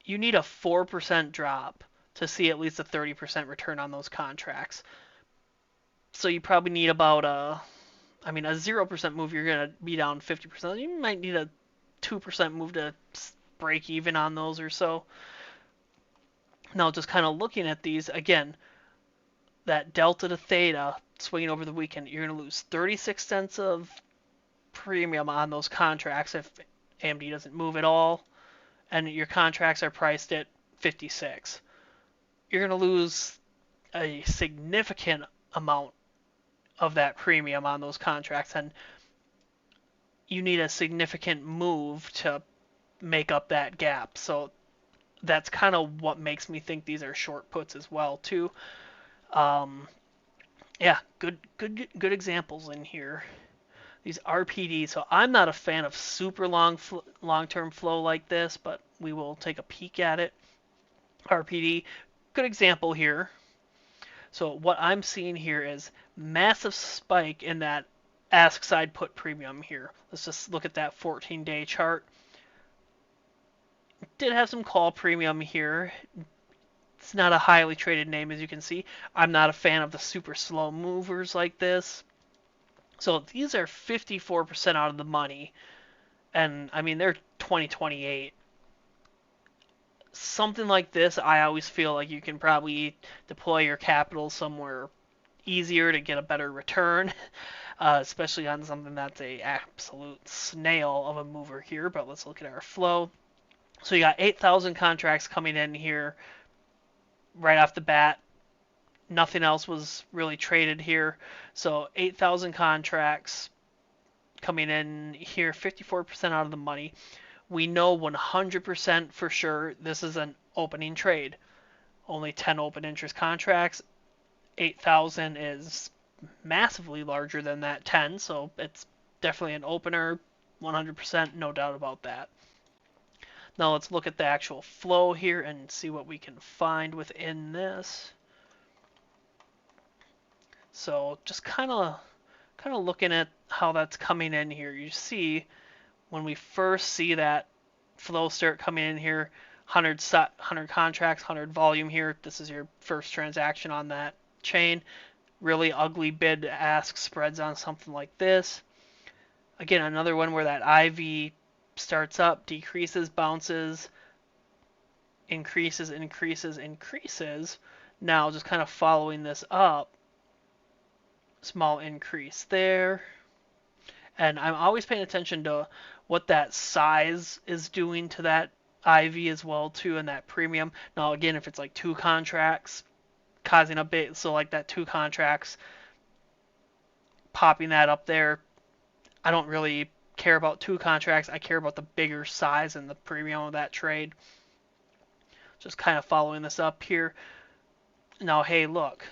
you need a 4% drop to see at least a 30% return on those contracts. So you probably need about a 0% move, you're going to be down 50%. You might need a 2% move to break even on those or so. Now, just kind of looking at these, again, that delta to theta swinging over the weekend, you're going to lose 36 cents of premium on those contracts if AMD doesn't move at all, and your contracts are priced at 56. You're going to lose a significant amount of that premium on those contracts, and you need a significant move to make up that gap. So that's kind of what makes me think these are short puts as well too. Yeah, good examples in here. These RPD. So I'm not a fan of super long-term flow like this, but we will take a peek at it. RPD, good example here. So what I'm seeing here is massive spike in that ask side put premium here. Let's just look at that 14-day chart. Did have some call premium here. It's not a highly traded name, as you can see. I'm not a fan of the super slow movers like this. So these are 54% out of the money. And, I mean, they're 2028. Something like this, I always feel like you can probably deploy your capital somewhere easier to get a better return. Especially on something that's a absolute snail of a mover here. But let's look at our flow. So you got 8,000 contracts coming in here right off the bat. Nothing else was really traded here. So 8,000 contracts coming in here, 54% out of the money. We know 100% for sure this is an opening trade. Only 10 open interest contracts. 8,000 is massively larger than that 10, so it's definitely an opener, 100%, no doubt about that. Now let's look at the actual flow here and see what we can find within this. So just kind of looking at how that's coming in here. You see when we first see that flow start coming in here, 100 contracts, 100 volume here. This is your first transaction on that chain. Really ugly bid ask spreads on something like this. Again, another one where that IV starts up, decreases, bounces, increases. Now just kind of following this up. Small increase there. And I'm always paying attention to what that size is doing to that IV as well too, and that premium. Now again, if it's like 2 contracts causing a bit, so like that 2 contracts popping that up there, I don't really care about 2 contracts. I care about the bigger size and the premium of that trade. Just kind of following this up here. Now, hey, look,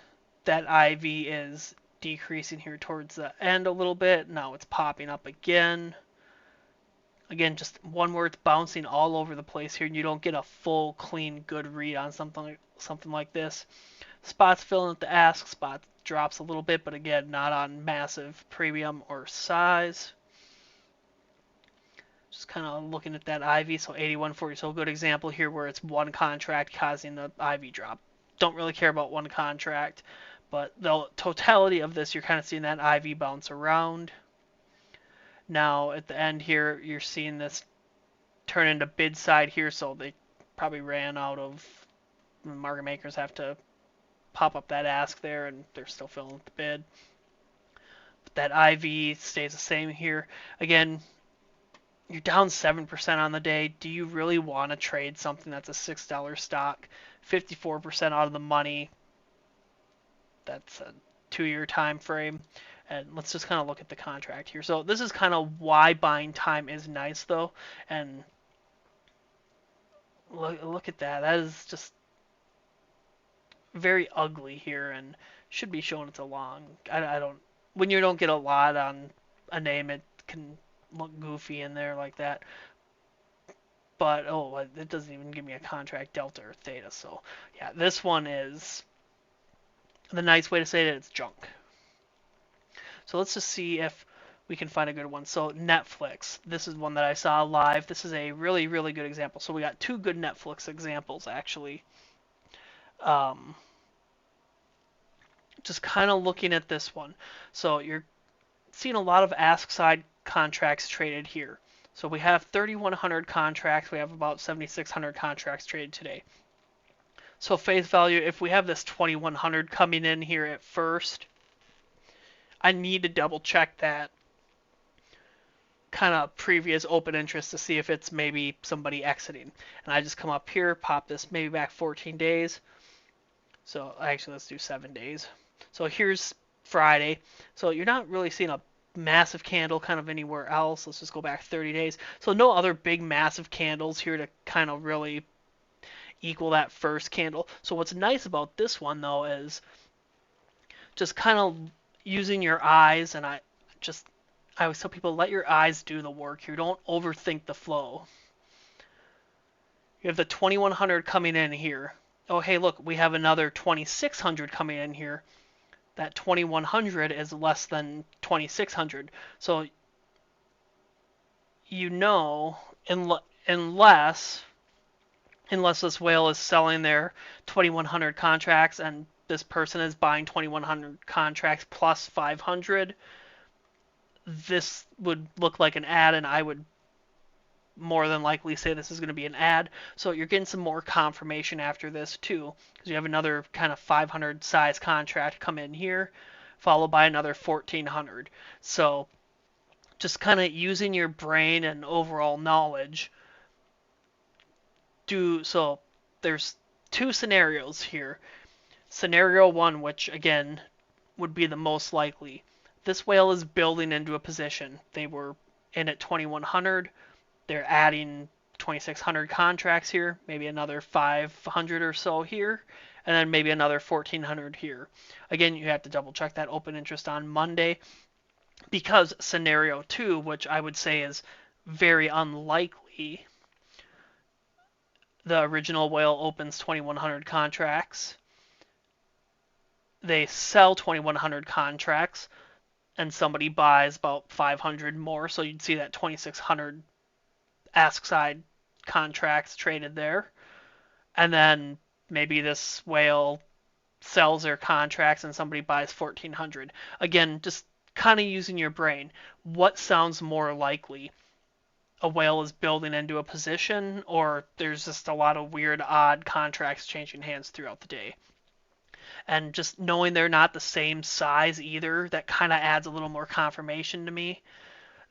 that IV is decreasing here towards the end a little bit. Now it's popping up again. Again, just one where it's bouncing all over the place here, and you don't get a full, clean, good read on something like this. Spots filling at the ask, spot drops a little bit, but again, not on massive premium or size. Just kind of looking at that IV, so 8140, so a good example here where it's one contract causing the IV drop. Don't really care about one contract, but the totality of this, you're kind of seeing that IV bounce around. Now at the end here, you're seeing this turn into bid side here, so they probably ran out of, market makers have to pop up that ask there, and they're still filling the bid. But that IV stays the same here. Again, you're down 7% on the day. Do you really want to trade something that's a $6 stock, 54% out of the money? That's a 2-year time frame. And let's just kind of look at the contract here. So this is kind of why buying time is nice, though. And look at that. That is just very ugly here, and should be shown it's a long. I don't. When you don't get a lot on a name, it can look goofy in there like that. But oh, it doesn't even give me a contract delta or theta. So yeah, this one is the nice way to say that it's junk. So let's just see if we can find a good one. So Netflix, this is one that I saw live. This is a really, really good example. So we got two good Netflix examples actually. Just kind of looking at this one. So you're seeing a lot of ask side contracts traded here. So we have 3,100 contracts. We have about 7,600 contracts traded today. So face value, if we have this 2,100 coming in here at first, I need to double check that kind of previous open interest to see if it's maybe somebody exiting. And I just come up here, pop this maybe back 14 days. So actually, let's do 7 days. So here's Friday. So you're not really seeing a massive candle kind of anywhere else. Let's just go back 30 days. So no other big massive candles here to kind of really equal that first candle. So what's nice about this one though is just kind of using your eyes, and I always tell people, let your eyes do the work here. Don't overthink the flow. You have the 2,100 coming in here. Oh, hey, look, we have another 2,600 coming in here. That 2,100 is less than 2,600. So you know, unless this whale is selling their 2,100 contracts and this person is buying 2,100 contracts plus 500, this would look like an ad, and I would more than likely say this is going to be an ad. So you're getting some more confirmation after this too, because you have another kind of 500 size contract come in here, followed by another 1,400. So just kind of using your brain and overall knowledge. So there's two scenarios here. Scenario one, which again would be the most likely. This whale is building into a position. They were in at 2,100. They're adding 2,600 contracts here, maybe another 500 or so here, and then maybe another 1,400 here. Again, you have to double check that open interest on Monday, because scenario two, which I would say is very unlikely, the original whale opens 2,100 contracts. They sell 2,100 contracts, and somebody buys about 500 more, so you'd see that 2,600 ask side contracts traded there. And then maybe this whale sells their contracts and somebody buys 1,400. Again, just kind of using your brain. What sounds more likely? A whale is building into a position, or there's just a lot of weird, odd contracts changing hands throughout the day? And just knowing they're not the same size either, that kind of adds a little more confirmation to me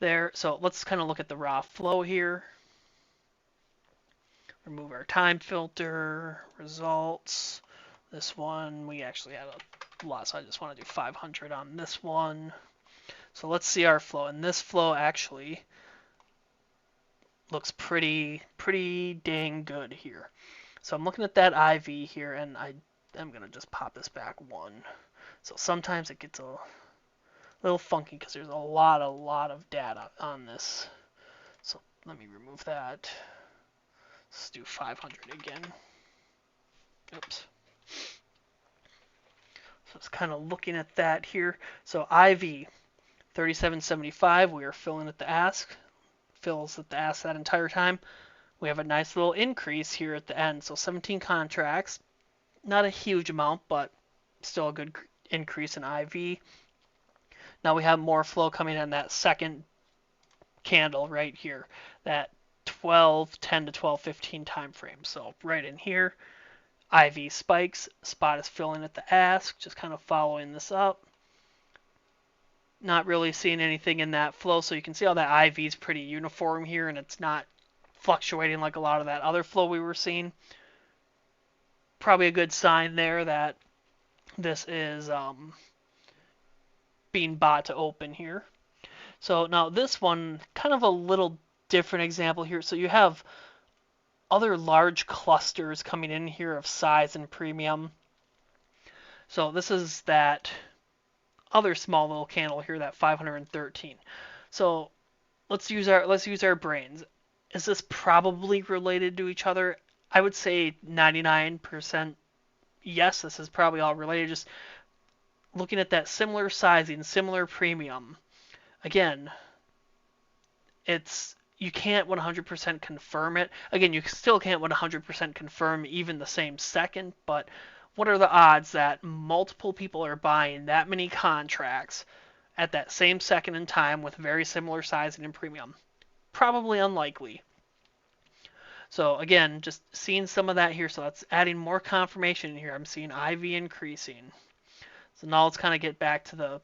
there. So let's kind of look at the raw flow here. Remove our time filter, results. This one, we actually had a lot, so I just want to do 500 on this one. So let's see our flow. And this flow actually looks pretty dang good here. So I'm looking at that IV here, and I'm going to just pop this back one. So sometimes it gets a little funky because there's a lot of data on this. So Let me remove that. Let's do 500 again. Oops. So it's kind of looking at that here. So IV 37.75. We are filling at the ask. Fills at the ask that entire time. We have a nice little increase here at the end. So 17 contracts. Not a huge amount, but still a good increase in IV. Now we have more flow coming in that second candle right here, that 12:10 to 12:15 time frame. So right in here, IV spikes, spot is filling at the ask, just kind of following this up. Not really seeing anything in that flow, so you can see how that IV is pretty uniform here, and it's not fluctuating like a lot of that other flow we were seeing. Probably a good sign there that this is being bought to open here. So now this one, kind of a little different example here. So you have other large clusters coming in here of size and premium. So this is that other small little candle here, that 513. So let's use our brains. Is this probably related to each other? I would say 99% yes, this is probably all related. Just looking at that similar sizing, similar premium. Again, you can't 100% confirm it. Again, you still can't 100% confirm even the same second, but what are the odds that multiple people are buying that many contracts at that same second in time with very similar sizing and premium? Probably unlikely. So again, just seeing some of that here. So that's adding more confirmation in here. I'm seeing IV increasing. So now let's kind of get back to the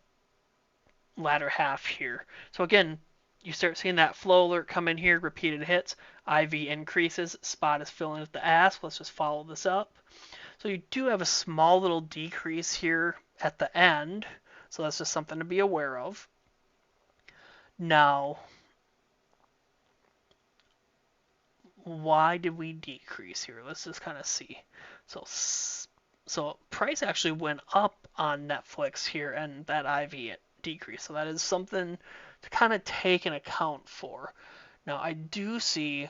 latter half here. So again, you start seeing that flow alert come in here, repeated hits, IV increases, spot is filling at the ask. Let's just follow this up. So you do have a small little decrease here at the end. So that's just something to be aware of. Now, why did we decrease here? Let's just kind of see. So price actually went up on Netflix here, and that IV decreased. So that is something to kind of take an account for. Now I do see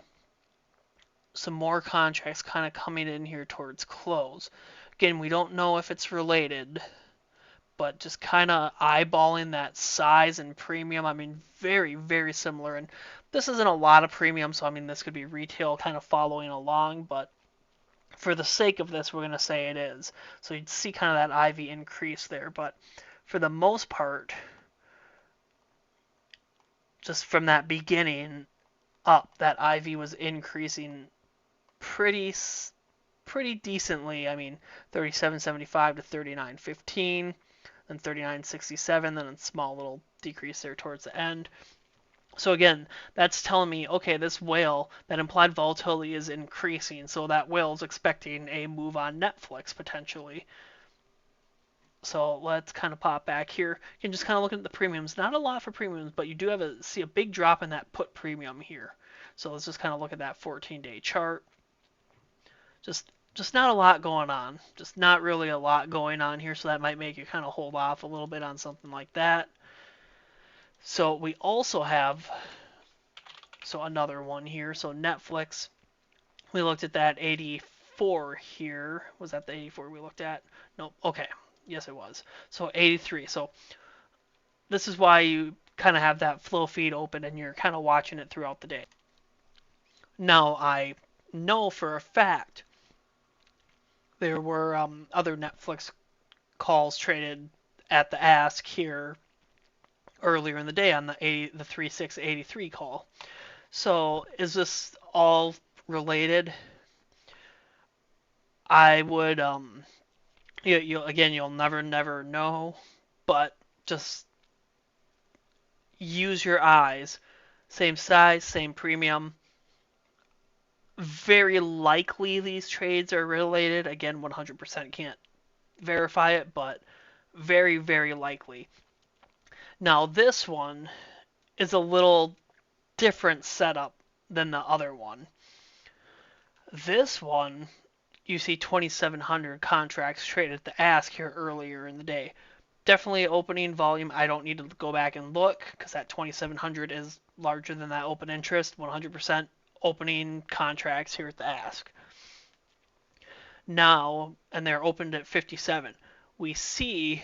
some more contracts kind of coming in here towards close. Again, we don't know if it's related, but just kind of eyeballing that size and premium, I mean, very, very similar. And this isn't a lot of premium, so I mean, this could be retail kind of following along, but for the sake of this, we're going to say it is. So you'd see kind of that IV increase there, but for the most part, just from that beginning up, that IV was increasing pretty decently. I mean, 37.75 to 39.15, then 39.67, then a small little decrease there towards the end. So again, that's telling me, okay, this whale, that implied volatility is increasing, so that whale is expecting a move on Netflix potentially. So let's kind of pop back here. You can just kind of look at the premiums. Not a lot for premiums, but you do see a big drop in that put premium here. So let's just kind of look at that 14-day chart. Just not a lot going on. Just not really a lot going on here, so that might make you kind of hold off a little bit on something like that. So we also have another one here. So Netflix, we looked at that 84 here. Was that the 84 we looked at? Nope. Okay. Yes, it was. So 83. So this is why you kind of have that flow feed open and you're kind of watching it throughout the day. Now, I know for a fact there were other Netflix calls traded at the ask here earlier in the day on the 3683 call. So is this all related? I would you'll never know, but just use your eyes. Same size, same premium. Very likely these trades are related. Again, 100% can't verify it, but very, very likely. Now this one is a little different setup than the other one. This one, you see 2,700 contracts traded at the ask here earlier in the day. Definitely opening volume. I don't need to go back and look because that 2,700 is larger than that open interest. 100% opening contracts here at the ask. Now, and they're opened at 57. We see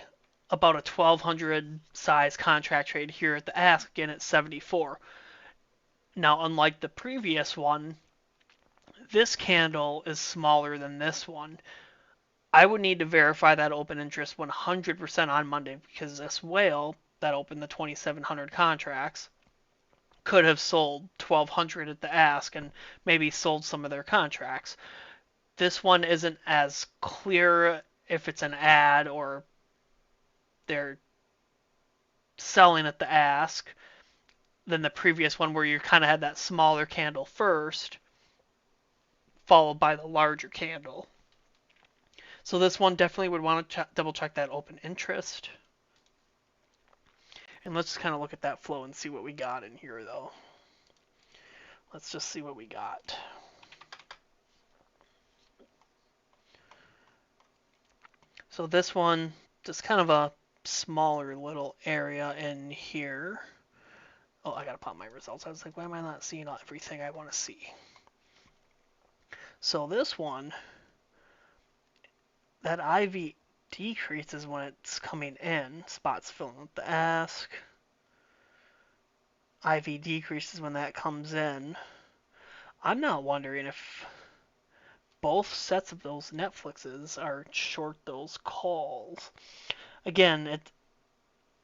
about a 1,200 size contract trade here at the ask, again at 74. Now, unlike the previous one, this candle is smaller than this one. I would need to verify that open interest 100% on Monday because this whale that opened the 2,700 contracts could have sold 1,200 at the ask and maybe sold some of their contracts. This one isn't as clear if it's an ad or they're selling at the ask than the previous one where you kind of had that smaller candle first, followed by the larger candle. So this one definitely would want to double check that open interest. And let's just kind of look at that flow and see what we got in here, though. Let's just see what we got. So this one, just kind of a smaller little area in here. Oh, I gotta pop my results. I was like, why am I not seeing everything I want to see? So this one, that IV decreases when it's coming in. Spots filling with the ask. IV decreases when that comes in. I'm not wondering if both sets of those Netflixes are short those calls. Again,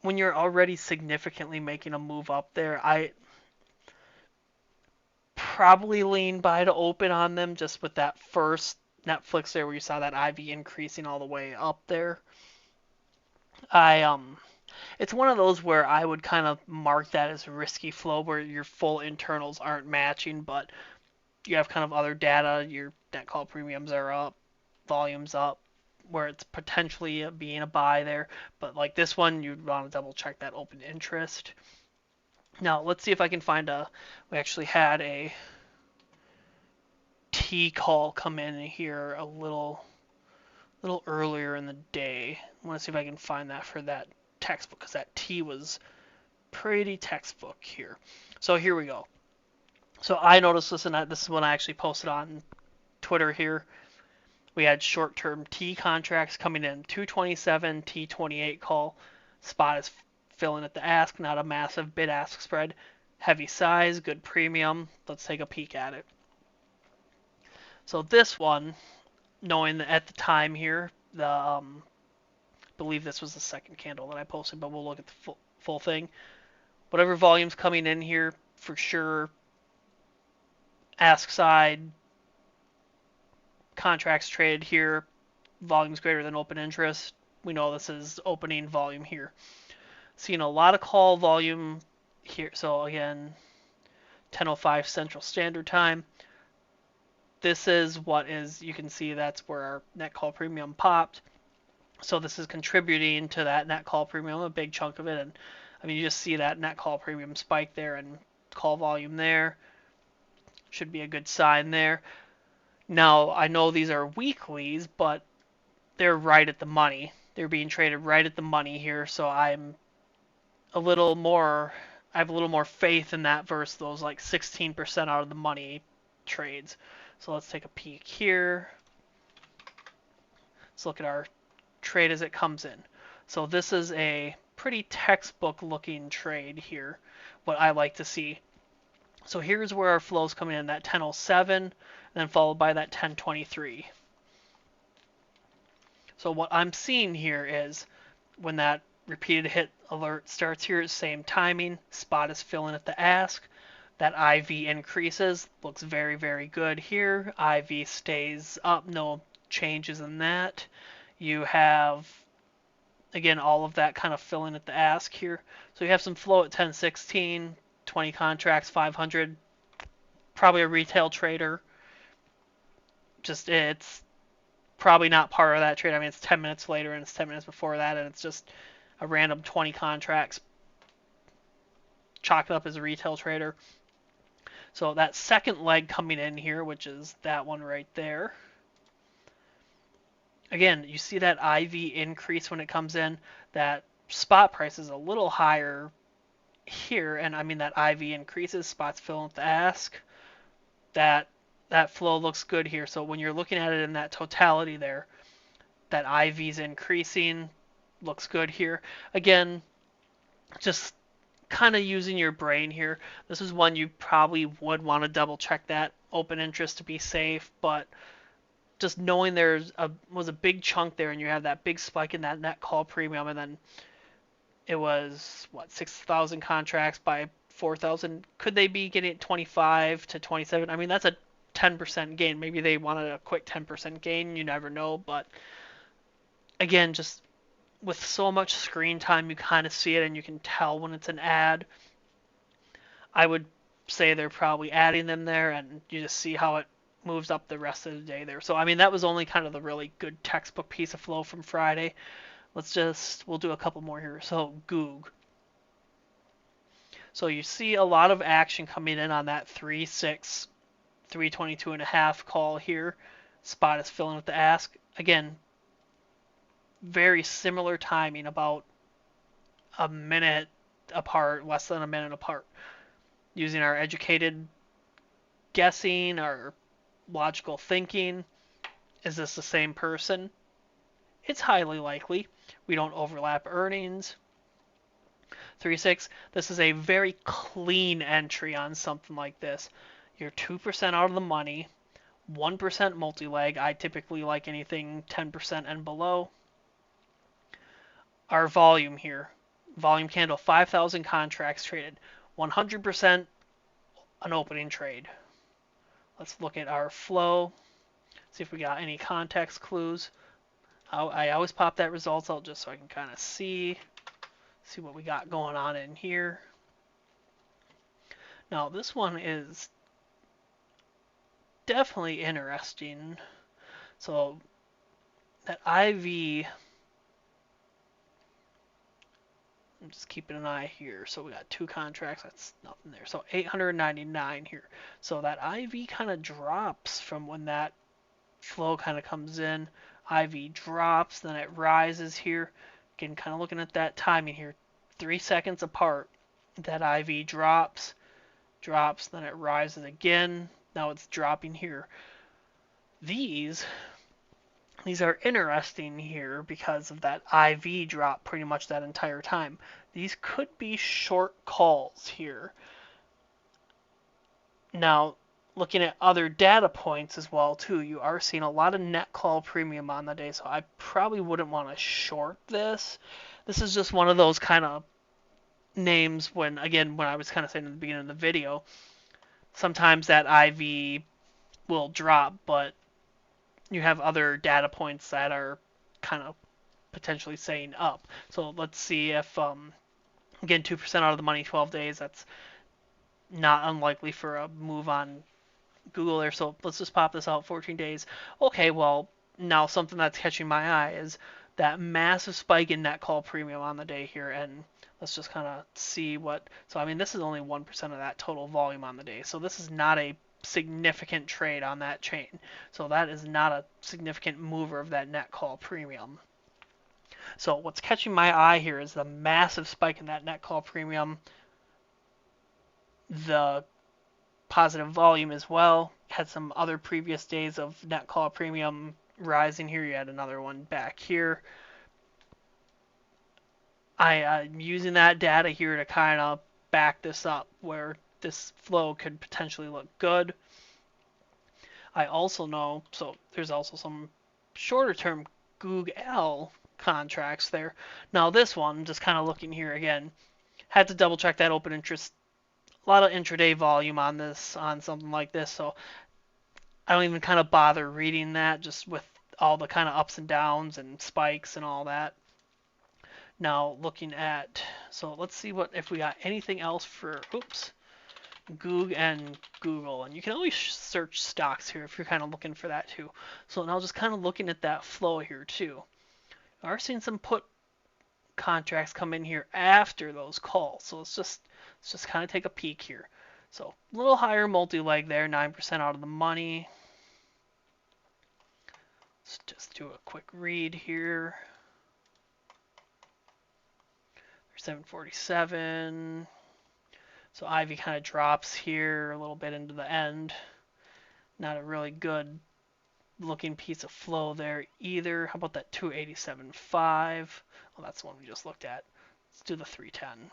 when you're already significantly making a move up there, I probably lean by to open on them just with that first Netflix there where you saw that IV increasing all the way up there. It's one of those where I would kind of mark that as risky flow where your full internals aren't matching, but you have kind of other data, your net call premiums are up, volumes up, where it's potentially being a buy there. But like this one, you'd want to double check that open interest. Now let's see if I can find we actually had a T call come in here a little earlier in the day. I want to see if I can find that for that textbook because that T was pretty textbook here. So here we go. So I noticed this, and this is when I actually posted on Twitter here. We had short-term T contracts coming in, 227 T28 call. Spot is filling at the ask, not a massive bid-ask spread. Heavy size, good premium. Let's take a peek at it. So this one, knowing that at the time here, I believe this was the second candle that I posted, but we'll look at the full thing. Whatever volume's coming in here, for sure, ask side, contracts traded here, volume's greater than open interest. We know this is opening volume here. Seeing a lot of call volume here. So again, 10:05 Central Standard Time. This is what is, you can see that's where our net call premium popped. So this is contributing to that net call premium, a big chunk of it. And I mean, you just see that net call premium spike there and call volume there. Should be a good sign there. Now, I know these are weeklies, but they're right at the money. They're being traded right at the money here, so I have a little more faith in that versus those like 16% out of the money trades. So let's take a peek here. Let's look at our trade as it comes in. So this is a pretty textbook looking trade here, what I like to see. So here's where our flow's coming in, that 10:07, and then followed by that 10:23. So what I'm seeing here is when that repeated hit alert starts here, same timing, spot is filling at the ask, that IV increases, looks very, very good here. IV stays up, no changes in that. You have, again, all of that kind of filling at the ask here. So you have some flow at 10:16, 20 contracts, 500, probably a retail trader. Just, it's probably not part of that trade. I mean, it's 10 minutes later and it's 10 minutes before that, and it's just a random 20 contracts chalked up as a retail trader. So that second leg coming in here, which is that one right there, Again, you see that IV increase when it comes in. That spot price is a little higher here, and I mean that IV increases, spots filling with the ask. That that flow looks good here. So when you're looking at it in that totality there, that IV's increasing, looks good here. Again, just kind of using your brain here. This is one you probably would want to double check that open interest to be safe, but just knowing was a big chunk there and you have that big spike in that net call premium, and then it was what, 6,000 contracts by 4,000. Could they be getting 25 to 27? I mean, that's a 10% gain. Maybe they wanted a quick 10% gain. You never know. But again, just with so much screen time, you kind of see it and you can tell when it's an ad. I would say they're probably adding them there, and you just see how it moves up the rest of the day there. So, I mean, that was only kind of the really good textbook piece of flow from Friday. We'll do a couple more here. So, Goog. So you see a lot of action coming in on that 3-6, 322.5 call here. Spot is filling with the ask. Again, very similar timing, about a minute apart, less than a minute apart. Using our educated guessing, our logical thinking, is this the same person? It's highly likely. We don't overlap earnings. 3-6, this is a very clean entry on something like this. You're 2% out of the money, 1% multi-leg. I typically like anything 10% and below. Our volume here, volume candle, 5,000 contracts traded, 100% an opening trade. Let's look at our flow, see if we got any context clues. I always pop that results out just so I can kind of see what we got going on in here. Now this one is definitely interesting. So that IV, I'm just keeping an eye here. So we got 2 contracts, that's nothing there. So 899 here. So that IV kind of drops from when that flow kind of comes in. IV drops, then it rises here. Again, kind of looking at that timing here, 3 seconds apart. That IV drops, then it rises again. Now it's dropping here. These are interesting here because of that IV drop pretty much that entire time. These could be short calls here. Now, looking at other data points as well too, you are seeing a lot of net call premium on the day, so I probably wouldn't want to short this. This is just one of those kind of names when I was kind of saying in the beginning of the video, sometimes that IV will drop, but you have other data points that are kind of potentially saying up. So let's see if, again, 2% out of the money, 12 days, that's not unlikely for a move on Google there. So let's just pop this out, 14 days. Okay, well, now something that's catching my eye is that massive spike in net call premium on the day here, and let's just kind of see what, so I mean, this is only 1% of that total volume on the day, so this is not a significant trade on that chain. So that is not a significant mover of that net call premium. So what's catching my eye here is the massive spike in that net call premium, the positive volume as well. Had some other previous days of net call premium rising here. You had another one back here. I'm using that data here to kind of back this up where this flow could potentially look good. I also know, so there's also some shorter term Google contracts there. Now this one, just kind of looking here again, had to double check that open interest. A lot of intraday volume on this, on something like this, so I don't even kind of bother reading that, just with all the kind of ups and downs and spikes and all that. Now looking at, so let's see what if we got anything else for, Goog and Google, and you can always search stocks here if you're kind of looking for that too. So now just kind of looking at that flow here too. We are seeing some put contracts come in here after those calls, so let's just kind of take a peek here. So a little higher multi-leg there, 9% out of the money. Let's just do a quick read here. 747. So Ivy kind of drops here a little bit into the end. Not a really good looking piece of flow there either. How about that 287.5? Well, that's the one we just looked at. Let's do the 310.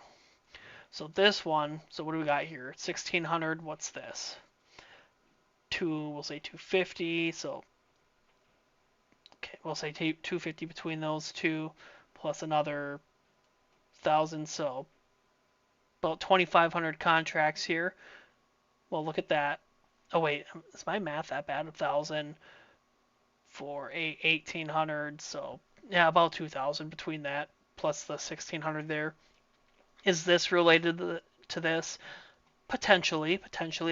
So this one, so what do we got here? 1600, what's this? We'll say 250, so okay, we'll say 250 between those two, plus another 1,000, so about 2,500 contracts here. Well, look at that. Oh wait, is my math that bad? 1,000 for 1,800, so yeah, about 2,000 between that plus the 1,600 there. Is this related to this? Potentially.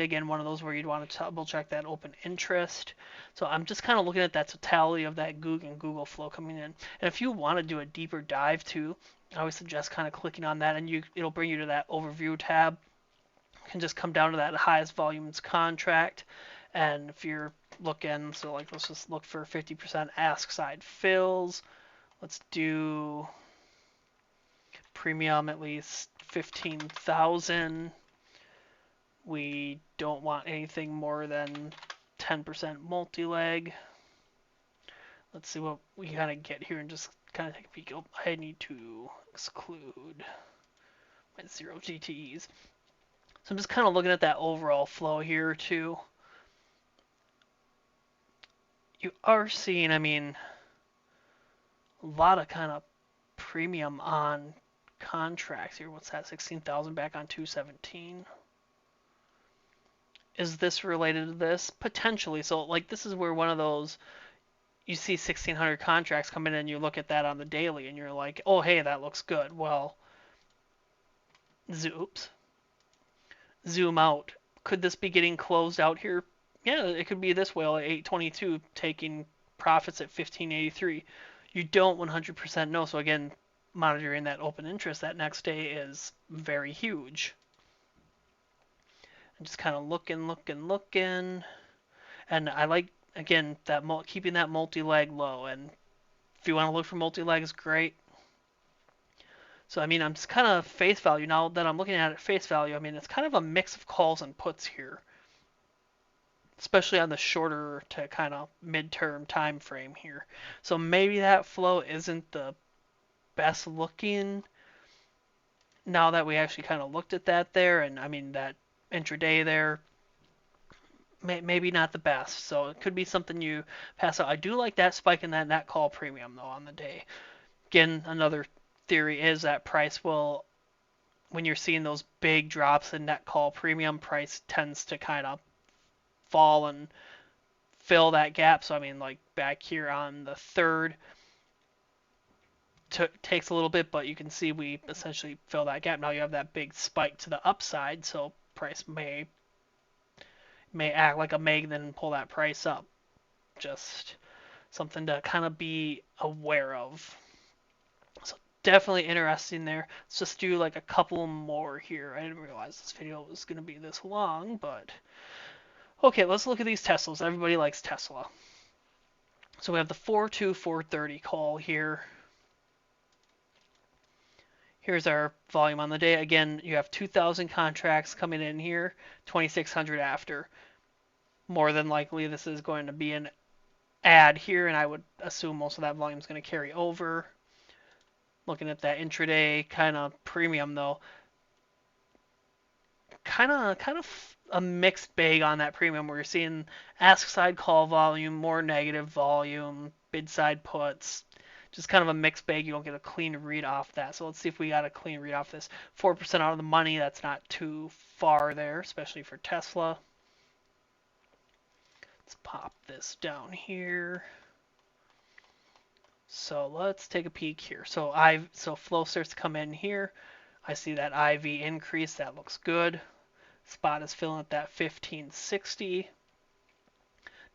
Again, one of those where you'd want to double check that open interest. So I'm just kind of looking at that totality of that Google flow coming in. And if you want to do a deeper dive too, I always suggest kind of clicking on that, and it'll bring you to that overview tab. You can just come down to that highest volumes contract, and if you're looking, so like let's just look for 50% ask side fills. Let's do premium at least 15,000. We don't want anything more than 10% multi-leg. Let's see what we kind of get here and just kind of take a peek. Oh, I need to exclude my 0 GTEs. So I'm just kind of looking at that overall flow here too. You are seeing, I mean, a lot of kind of premium on contracts here. What's that? 16,000 back on 217. Is this related to this? Potentially. So like this is where one of those, you see 1,600 contracts come in and you look at that on the daily and you're like, oh hey, that looks good. Well, zoom out. Could this be getting closed out here? Yeah, it could be this whale at 822 taking profits at 1583. You don't 100% know. So again, monitoring that open interest that next day is very huge. And just kind of looking. And I like, again, that keeping that multi-leg low. And if you want to look for multi-legs, great. So, I mean, I'm just kind of face value. Now that I'm looking at it face value, I mean, it's kind of a mix of calls and puts here, especially on the shorter to kind of midterm time frame here. So maybe that flow isn't the best looking now that we actually kind of looked at that there. And, I mean, that intraday there, maybe not the best. So it could be something you pass out. I do like that spike in that net call premium, though, on the day. Again, another theory is that price will, when you're seeing those big drops in net call premium, price tends to kind of fall and fill that gap. So I mean, like back here on the third, takes a little bit, but you can see we essentially fill that gap. Now you have that big spike to the upside, so price may act like a magnet and pull that price up. Just something to kind of be aware of. So definitely interesting there. Let's just do like a couple more here. I didn't realize this video was going to be this long, but okay, let's look at these Teslas. Everybody likes Tesla. So we have the 42430 call here. Here's our volume on the day. Again, you have 2,000 contracts coming in here, 2,600 after. More than likely, this is going to be an add here, and I would assume most of that volume is going to carry over. Looking at that intraday kind of premium though, kind of a mixed bag on that premium where you're seeing ask side call volume, more negative volume, bid side puts, just kind of a mixed bag. You don't get a clean read off that. So let's see if we got a clean read off this. 4% out of the money, that's not too far there, especially for Tesla. Let's pop this down here. So let's take a peek here. So flow starts to come in here. I see that IV increase. That looks good. Spot is filling at that 1560.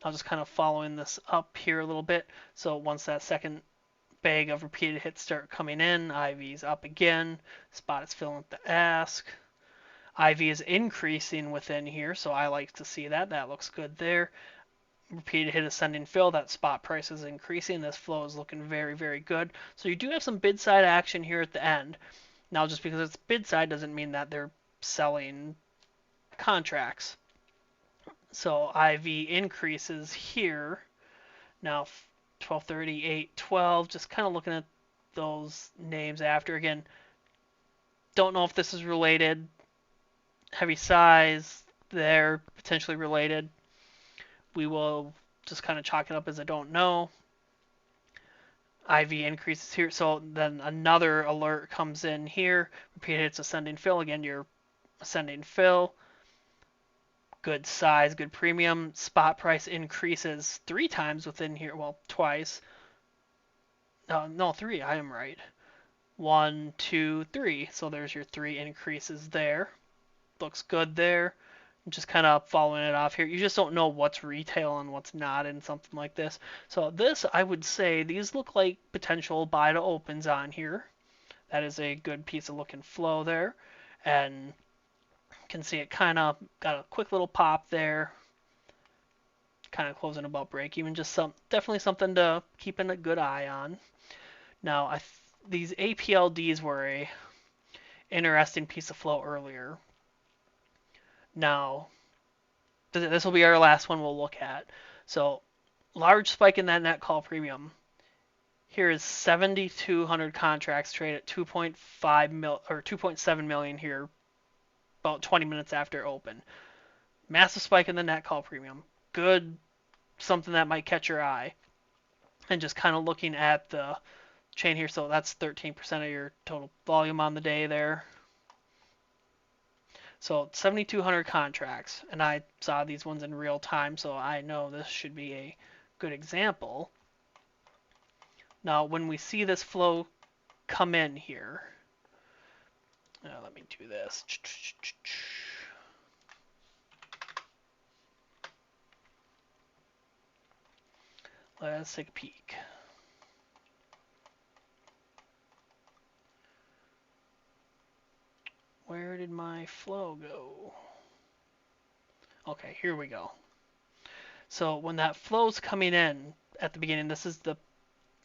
Now just kind of following this up here a little bit. So once that second bag of repeated hits start coming in, IV's up again. Spot is filling at the ask. IV is increasing within here, so I like to see that. That looks good there. repeated hit ascending fill. That spot price is increasing. This flow is looking very, very good. So you do have some bid side action here at the end. Now, just because it's bid side doesn't mean that they're selling contracts. So IV increases here. Now 1230, 812, just kind of looking at those names after. Again, don't know if this is related. Heavy size, they're potentially related. We will just kind of chalk it up as I don't know. IV increases here, so then another alert comes in here. Repeat hits ascending fill. Again, your ascending fill. Good size, good premium. Spot price increases 3 times within here. Well, twice. No, 3. I am right. 1, 2, 3. So there's your 3 increases there. Looks good there. Just kind of following it off here. You just don't know what's retail and what's not in something like this. So this, I would say, these look like potential buy to opens on here. That is a good piece of looking flow there. And you can see it kind of got a quick little pop there. Kind of closing about break even. Just definitely something to keep a good eye on. Now, these APLDs were a interesting piece of flow earlier. Now, this will be our last one we'll look at. So, large spike in that net call premium. Here is 7,200 contracts trade at 2.7 million here, about 20 minutes after open. Massive spike in the net call premium. Good, something that might catch your eye. And just kind of looking at the chain here, so that's 13% of your total volume on the day there. So 7,200 contracts, and I saw these ones in real time, so I know this should be a good example. Now, when we see this flow come in here, let me do this. Let's take a peek. Where did my flow go? Okay, here we go. So when that flow's coming in at the beginning, this is the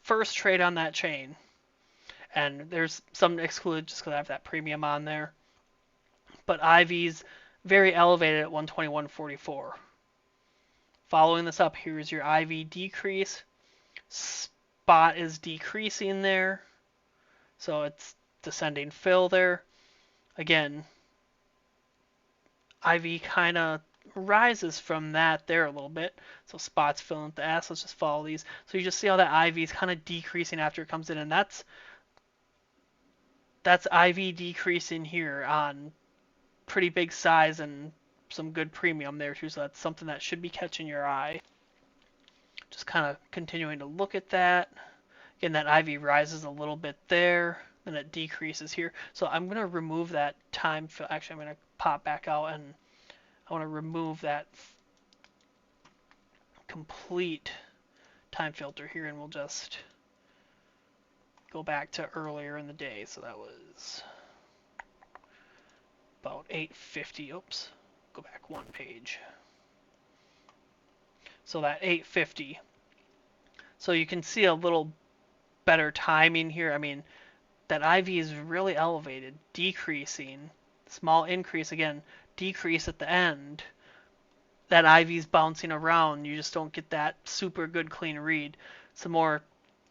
first trade on that chain. And there's some excluded just because I have that premium on there. But IV's very elevated at 121.44. Following this up, here's your IV decrease. Spot is decreasing there. So it's descending fill there. Again, IV kind of rises from that there a little bit. So spot's filling up the ass. Let's just follow these. So you just see how that IV is kind of decreasing after it comes in, and that's IV decreasing here on pretty big size and some good premium there too. So that's something that should be catching your eye. Just kind of continuing to look at that. Again, that IV rises a little bit there, then it decreases here. So I'm going to remove that time. Actually, I'm going to pop back out, and I want to remove that complete time filter here, and we'll just go back to earlier in the day. So that was about 8:50. Oops, go back one page. So that 8:50. So you can see a little better timing here. I mean, that IV is really elevated, decreasing. Small increase again, decrease at the end. That IV's bouncing around. You just don't get that super good clean read. Some more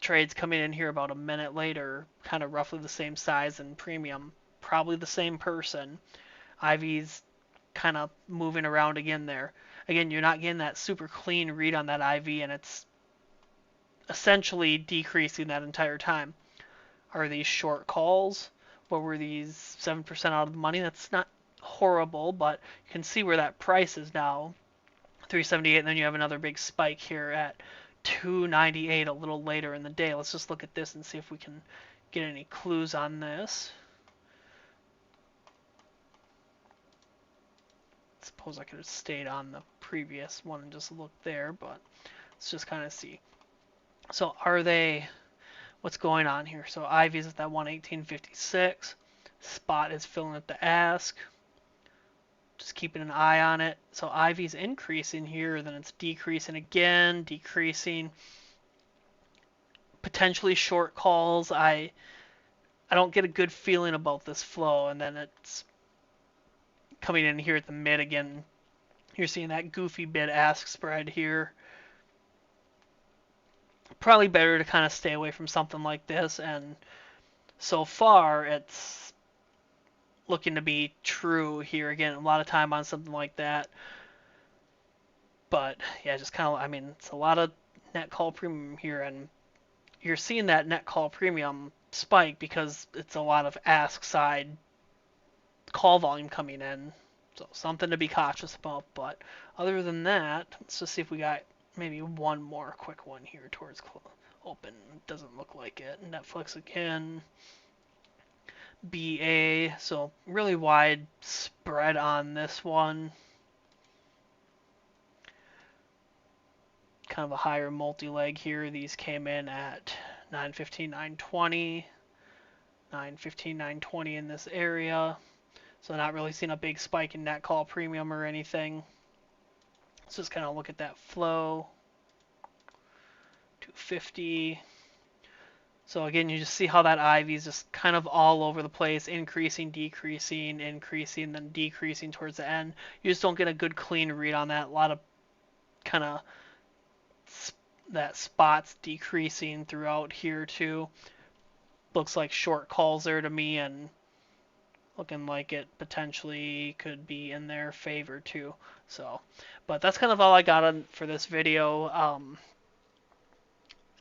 trades coming in here about a minute later, kind of roughly the same size and premium. Probably the same person. IV's kind of moving around again there. Again, you're not getting that super clean read on that IV, and it's essentially decreasing that entire time. Are these short calls? What were these 7% out of the money? That's not horrible, but you can see where that price is now. 378, and then you have another big spike here at 298 a little later in the day. Let's just look at this and see if we can get any clues on this. Suppose I could have stayed on the previous one and just looked there, but let's just kind of see. So are they, what's going on here? So Ivy's at that 118.56. Spot is filling up the ask. just keeping an eye on it. So IV's increasing here, then it's decreasing again, decreasing. Potentially short calls. I don't get a good feeling about this flow, and then it's coming in here at the mid again. You're seeing that goofy bid-ask spread here. Probably better to kind of stay away from something like this, and so far it's looking to be true here again. A lot of time on something like that, but yeah, just kind of, I mean, it's a lot of net call premium here, and you're seeing that net call premium spike because it's a lot of ask side call volume coming in. So something to be cautious about. But other than that, let's just see if we got maybe one more quick one here towards open. Doesn't look like it. Netflix again. BA. So really wide spread on this one. Kind of a higher multi-leg here. These came in at 915, 920. 915, 920 in this area. So not really seeing a big spike in net call premium or anything. Let's just kind of look at that flow. 250. So again, you just see how that IV is just kind of all over the place, increasing, decreasing, increasing, then decreasing towards the end. You just don't get a good clean read on that. A lot of kind of that spots decreasing throughout here too. Looks like short calls there to me, and looking like it potentially could be in their favor too. So, but that's kind of all I got on for this video.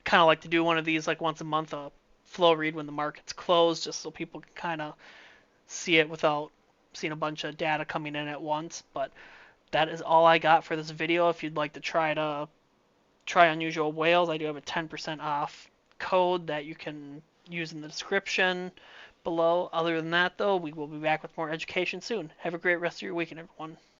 Kind of like to do one of these like once a month, a flow read when the market's closed, just so people can kind of see it without seeing a bunch of data coming in at once. But that is all I got for this video. If you'd like to try unusual whales, I do have a 10% off code that you can use in the description below. Other than that, though, we will be back with more education soon. Have a great rest of your weekend, everyone.